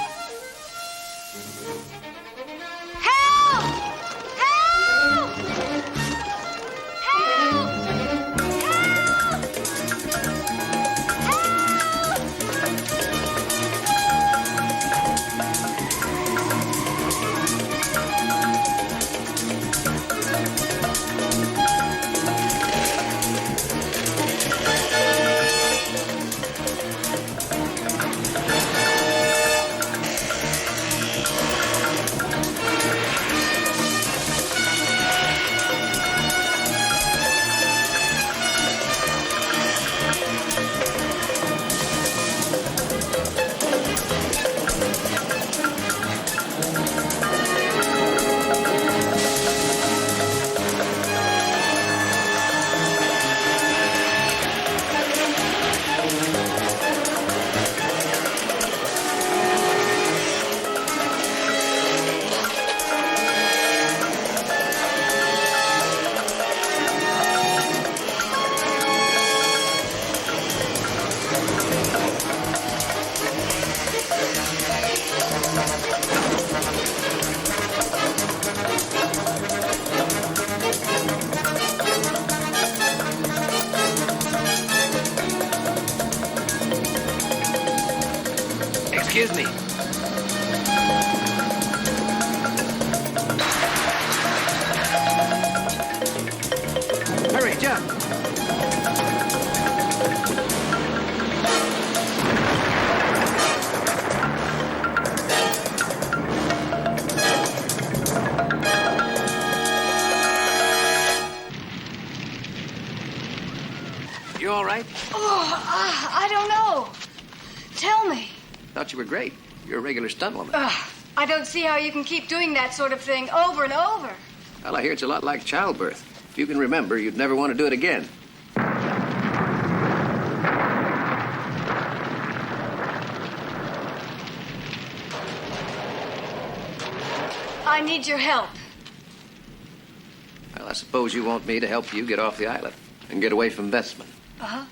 Excuse me. Hurry, jump. You all right? Oh, I don't know. Tell me. Thought you were great. You're a regular stunt woman. I don't see how you can keep doing that sort of thing over and over. Well, I hear it's a lot like childbirth. If you can remember, you'd never want to do it again. I need your help. Well, suppose you want me to help you get off the island and get away from Vestman. Uh-huh.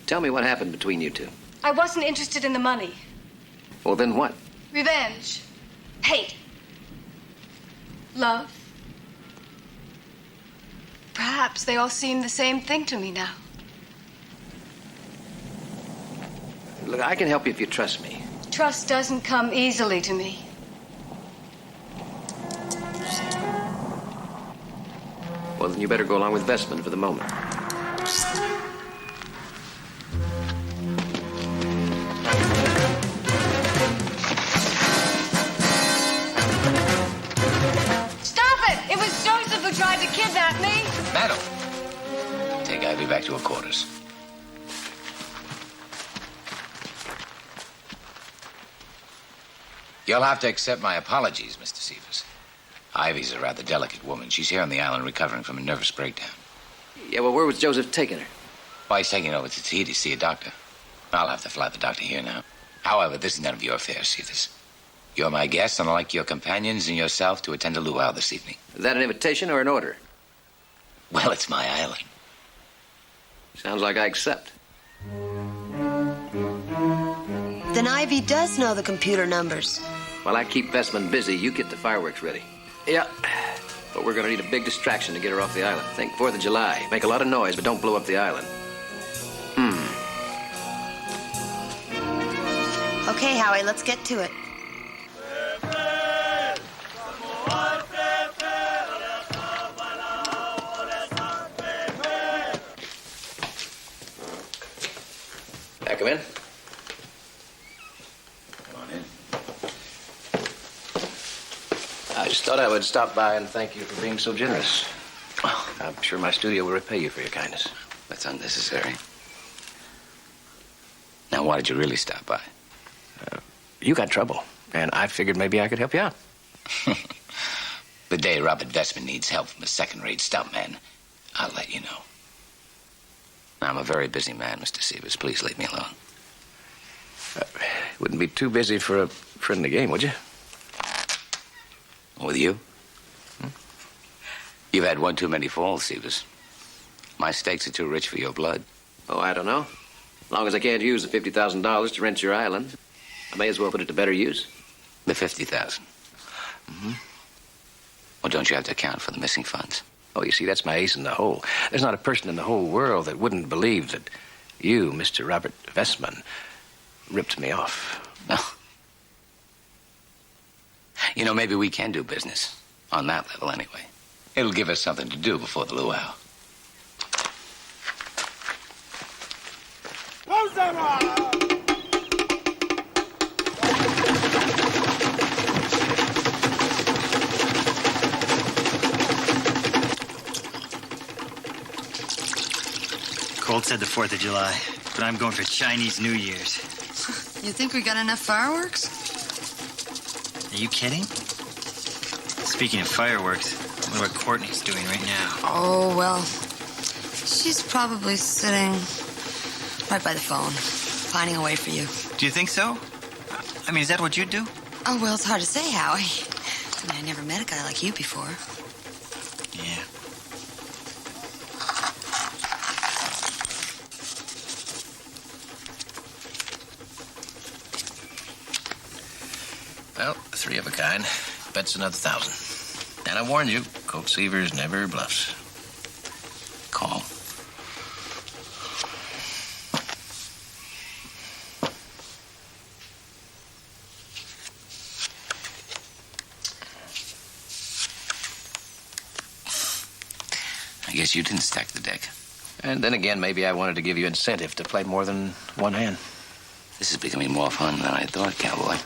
Tell me what happened between you two. I wasn't interested in the money. Well, then what? Revenge. Hate. Love. Perhaps they all seem the same thing to me now. Look, I can help you if you trust me. Trust doesn't come easily to me. Well, then you better go along with Vestman for the moment. Stop it! It was Joseph who tried to kidnap me. Madam, take Ivy back to her quarters. You'll have to accept my apologies, Mr. Seavers. Ivy's a rather delicate woman. She's here on the island recovering from a nervous breakdown. Yeah, well, where was Joseph taking her? Why, he's taking her over to Tahiti to see a doctor. I'll have to fly the doctor here now. However, this is none of your affairs, Seavers. You're my guest, and I'd like your companions and yourself to attend a luau this evening. Is that an invitation or an order? Well, it's my island. Sounds like I accept. Then Ivy does know the computer numbers. While I keep Vestman busy, you get the fireworks ready. Yeah, but we're gonna need a big distraction to get her off the island. Think 4th of July. Make a lot of noise, but don't blow up the island. Okay, Howie, let's get to it. Back him in. Come on in. I just thought I would stop by and thank you for being so generous. I'm sure my studio will repay you for your kindness. That's unnecessary. Now, why did you really stop by? You got trouble, and I figured maybe I could help you out. The day Robert Vestman needs help from a second-rate stuntman, I'll let you know. I'm a very busy man, Mr. Seavers. Please leave me alone. Wouldn't be too busy for a friend in the game, would you? With you? You've had one too many falls, Seavers. My stakes are too rich for your blood. Oh, I don't know. As long as I can't use the $50,000 to rent your island, I may as well put it to better use. The $50,000? Well, don't you have to account for the missing funds? Oh, you see, that's my ace in the hole. There's not a person in the whole world that wouldn't believe that you, Mr. Robert Vestman, ripped me off. No. You know, maybe we can do business. On that level, anyway. It'll give us something to do before the luau. Colt said the 4th of July, but I'm going for Chinese New Year's. You think we got enough fireworks? Are you kidding? Speaking of fireworks, I wonder what Courtney's doing right now. Oh, well, she's probably sitting right by the phone, pining away for you. Do you think so? I mean, is that what you'd do? Oh, well, it's hard to say, Howie. I mean, I never met a guy like you before. Yeah. Well, 3 of a kind. Bet's another 1,000. And I warned you, Colt Seavers never bluffs. Call. I guess you didn't stack the deck. And then again, maybe I wanted to give you incentive to play more than one hand. This is becoming more fun than I thought, cowboy.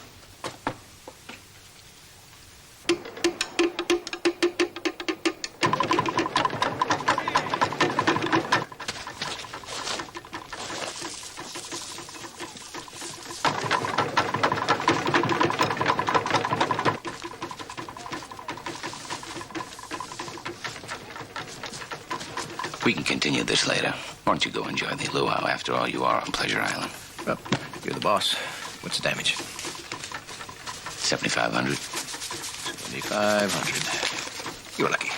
We can continue this later. Why don't you go enjoy the luau? After all, you are on Pleasure Island. Well, you're the boss. What's the damage? 7,500. 7,500. You're lucky.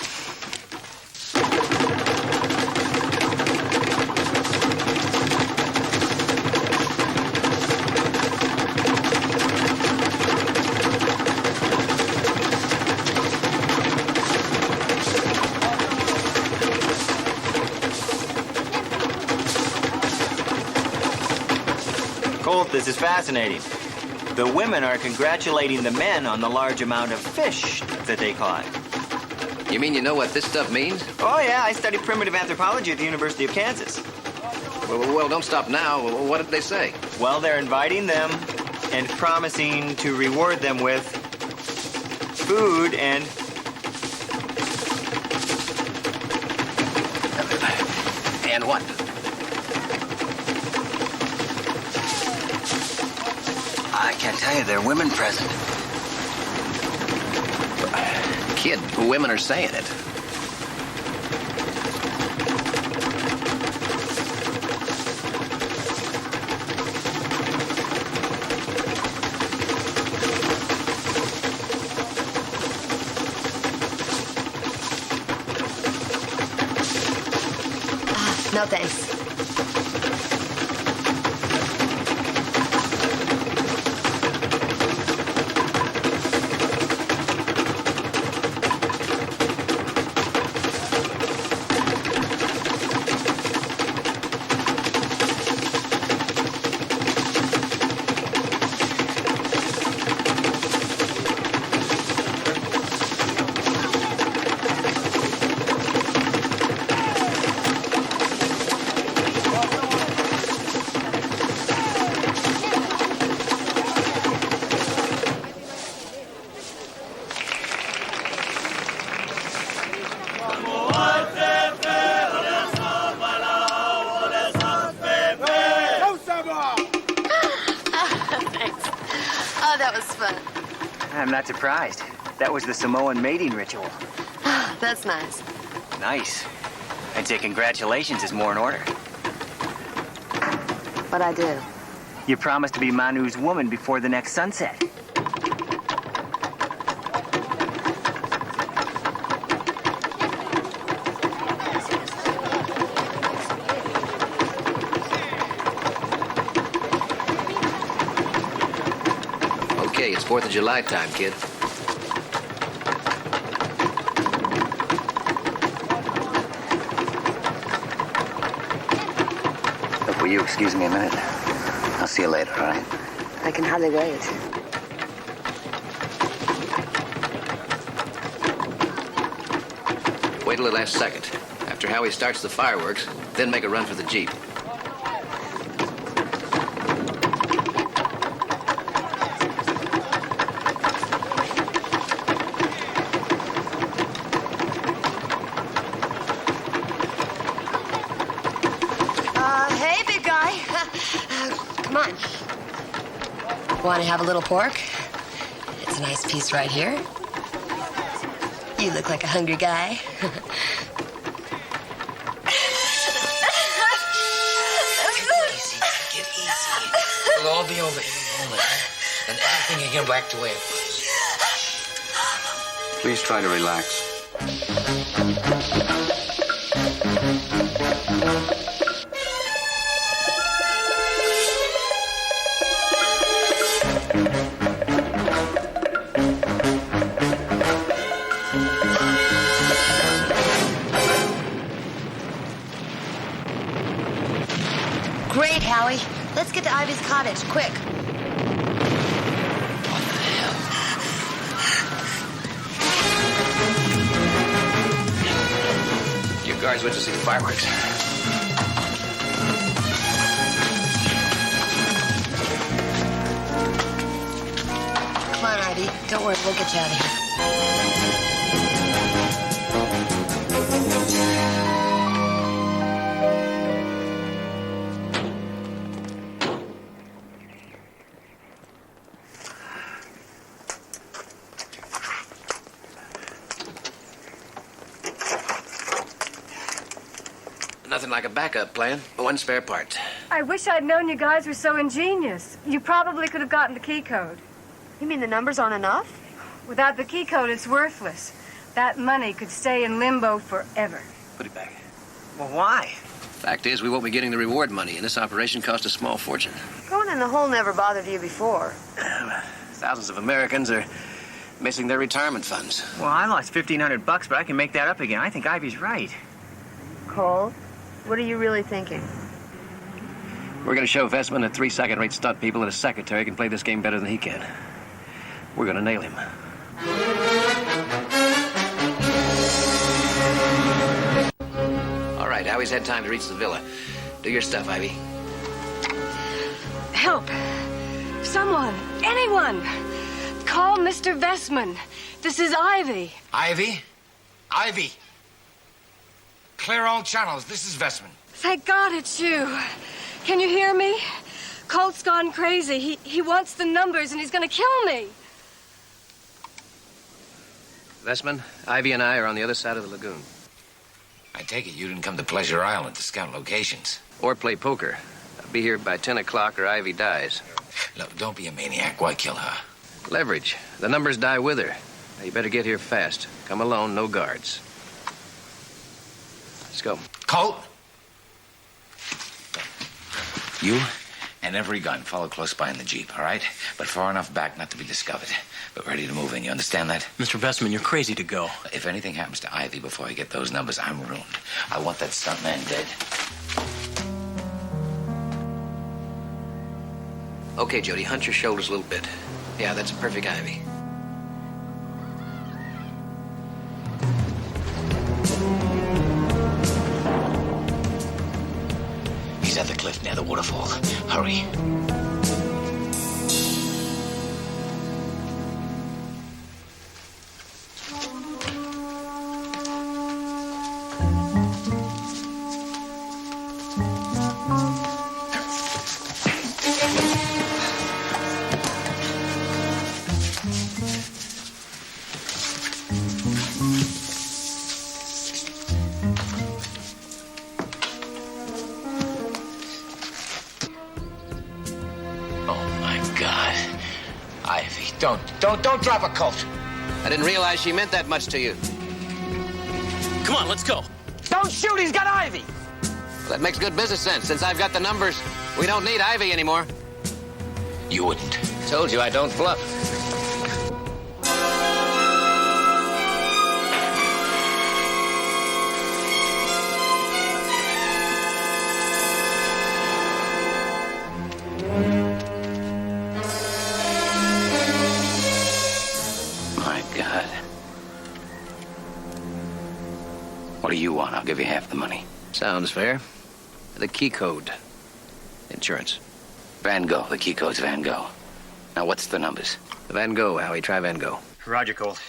Colt, this is fascinating. The women are congratulating the men on the large amount of fish that they caught. You mean you know what this stuff means? Oh, yeah, I studied primitive anthropology at the University of Kansas. Well, don't stop now. What did they say? Well, they're inviting them and promising to reward them with food and... And what? I can't tell you. There are women present. Kid, women are saying it. No thanks. I'm not surprised. That was the Samoan mating ritual. That's nice. Nice. I'd say congratulations is more in order. But I do. You promised to be Manu's woman before the next sunset. Okay, it's 4th of July time, kid. Look, will you excuse me a minute? I'll see you later, all right? I can hardly wait. Wait till the last second. After Howie starts the fireworks, then make a run for the Jeep. Hey, big guy. Come on. Want to have a little pork? It's a nice piece right here. You look like a hungry guy. Get easy. It'll all be over in a moment. And everything will get back to where it was. Please try to relax. Great, Howie. Let's get to Ivy's cottage, quick. Your guards went to see the fireworks. Come on, Ivy. Don't worry, we'll get you out of here. Nothing like a backup plan. One spare part. I wish I'd known you guys were so ingenious. You probably could have gotten the key code. You mean the numbers aren't enough? Without the key code, it's worthless. That money could stay in limbo forever. Put it back. Well, why? Fact is, we won't be getting the reward money, and this operation cost a small fortune. Going in the hole never bothered you before. Thousands of Americans are missing their retirement funds. Well, I lost $1,500, but I can make that up again. I think Ivy's right. Cole, what are you really thinking? We're going to show Vestman that 3 second-rate stunt people and his secretary can play this game better than he can. We're going to nail him. All right, Howie's had time to reach the villa. Do your stuff, Ivy. Help. Someone. Anyone. Call Mr. Vestman. This is Ivy. Ivy? Ivy. Clear all channels. This is Vestman. Thank God it's you. Can you hear me? Colt's gone crazy. He wants the numbers and he's gonna kill me. Vestman, Ivy and I are on the other side of the lagoon. I take it you didn't come to Pleasure Island to scout locations. Or play poker. I'll be here by 10 o'clock or Ivy dies. Look, don't be a maniac. Why kill her? Leverage. The numbers die with her. Now, you better get here fast. Come alone, no guards. Let's go. Colt? You and every gun follow close by in the Jeep, all right? But far enough back not to be discovered. But ready to move in, you understand that? Mr. Vestman, you're crazy to go. If anything happens to Ivy before I get those numbers, I'm ruined. I want that stuntman dead. Okay, Jody, hunch your shoulders a little bit. Yeah, that's a perfect Ivy. He's at the cliff near the waterfall. Hurry. Don't drop a Colt. I didn't realize she meant that much to you. Come on, let's go. Don't shoot, he's got Ivy. Well, that makes good business sense. Since I've got the numbers, we don't need Ivy anymore. You wouldn't. Told you I don't bluff. What do you want? I'll give you half the money. Sounds fair. The key code. Insurance. Van Gogh. The key code's Van Gogh. Now, what's the numbers? Van Gogh, Howie. Try Van Gogh. Roger, Colt.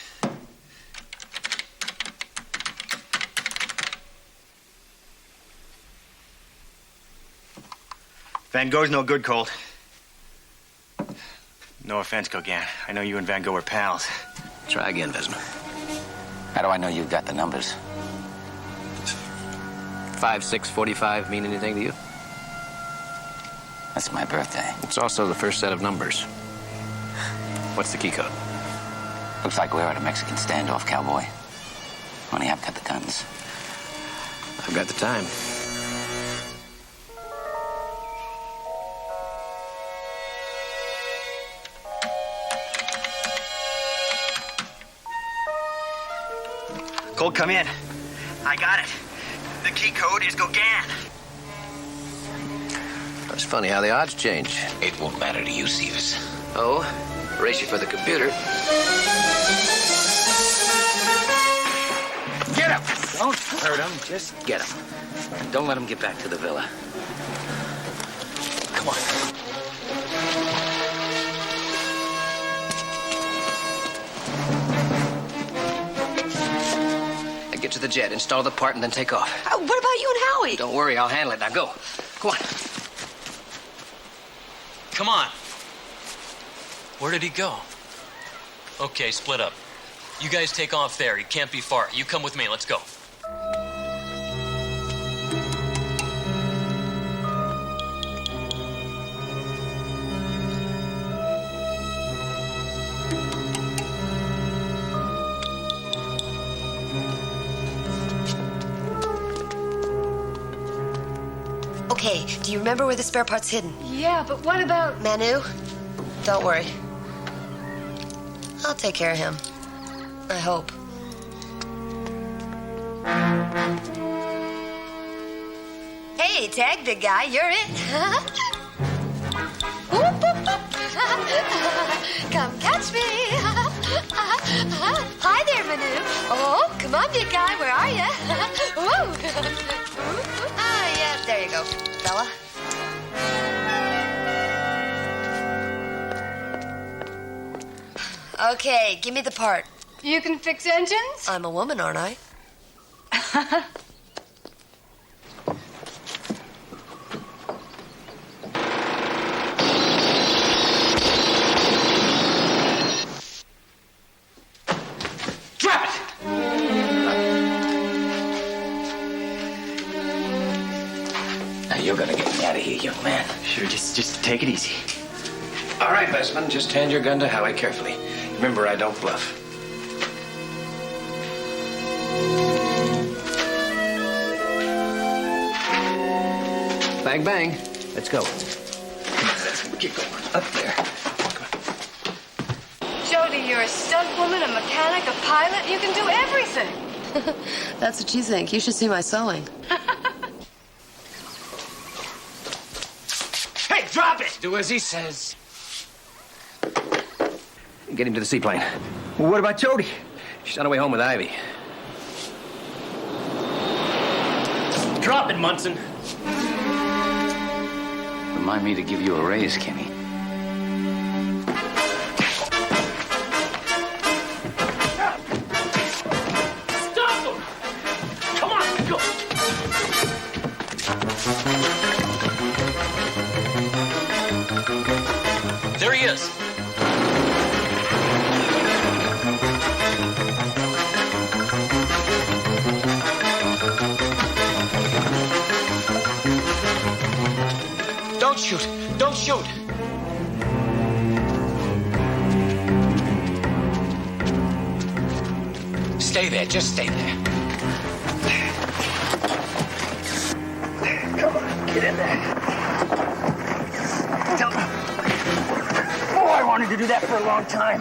Van Gogh's no good, Colt. No offense, Gauguin. I know you and Van Gogh are pals. Try again, Vestman. How do I know you've got the numbers? 5, 6, 45 mean anything to you? That's my birthday. It's also the first set of numbers. What's the key code? Looks like we're at a Mexican standoff, cowboy. Only I've got the guns. I've got the time. Colt, come in. I got it. The key code is Gauguin. It's funny how the odds change. It won't matter to you, Seavis. Oh, race you for the computer. Get him! Don't hurt him. Just get him. And don't let him get back to the villa. Come on. Get to the jet, install the part, and then take off. What about you and Howie? Don't worry, I'll handle it. Now go. Go on. Come on. Where did he go? Okay, split up. You guys take off there. He can't be far. You come with me. Let's go. Okay, do you remember where the spare part's hidden? Yeah, but what about... Manu? Don't worry. I'll take care of him. I hope. Hey, Hey, tag big guy, you're it. Whoop, whoop, whoop. Come catch me. Hi there, Manu. Oh, come on, big guy, where are you? Yeah, there you go, fella. Okay, give me the part. You can fix engines? I'm a woman, aren't I? Drop it! Now you're gonna get me out of here, young man. Sure, just take it easy. All right, Bestman, just hand your gun to Howie carefully. Remember, I don't bluff. Bang, bang. Let's go. Keep going. Up there. Jody, you're a stunt woman, a mechanic, a pilot. You can do everything. That's what you think. You should see my sewing. Hey, drop it! Do as he says. Get him to the seaplane. Well, what about Jody? She's on her way home with Ivy. Drop it, Munson. Remind me to give you a raise, Kenny. Stop him! Come on, go! There he is. Don't shoot! Don't shoot! Stay there. Just stay there. Come on, get in there. Oh, I wanted to do that for a long time.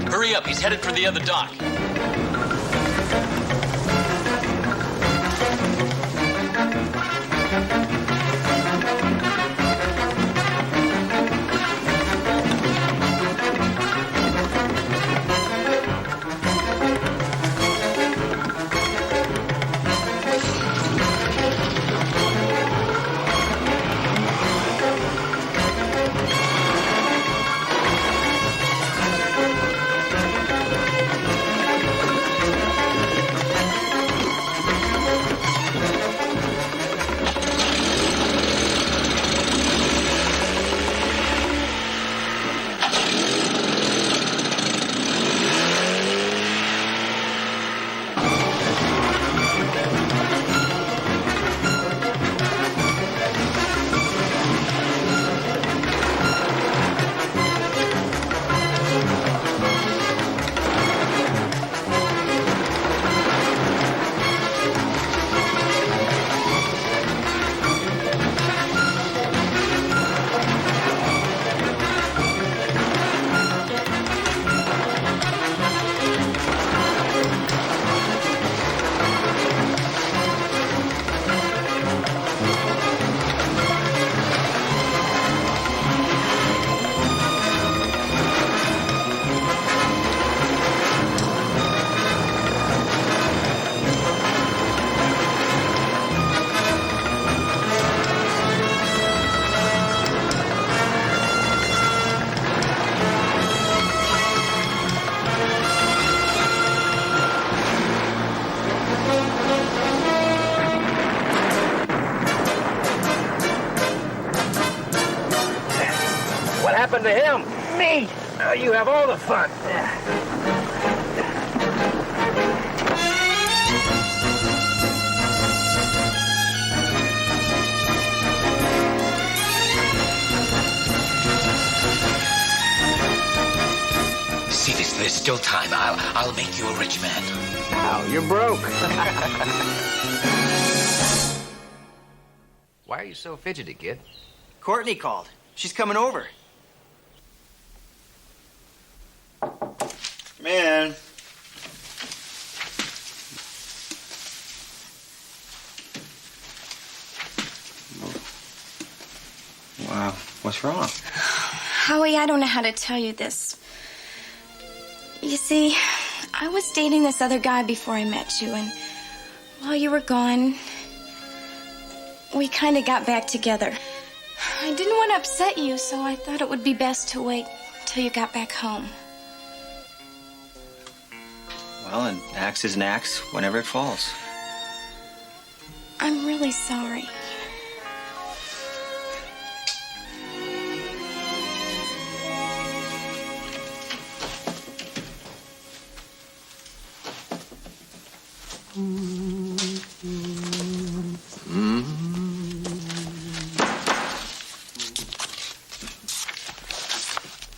Hurry up. He's headed for the other dock. What happened to him? Me! You have all the fun. See, there's still time. I'll make you a rich man. Ow, you're broke. Why are you so fidgety, kid? Courtney called. She's coming over. Man. What's wrong? Howie, I don't know how to tell you this. You see, I was dating this other guy before I met you, and while you were gone, we kind of got back together. I didn't want to upset you, so I thought it would be best to wait till you got back home. Well, an axe is an axe whenever it falls. I'm really sorry.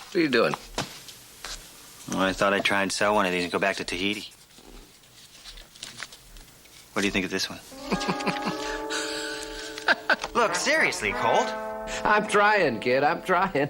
What are you doing? Well, I thought I'd try and sell one of these and go back to Tahiti. What do you think of this one? Look, seriously, Colt. I'm trying, kid. I'm trying.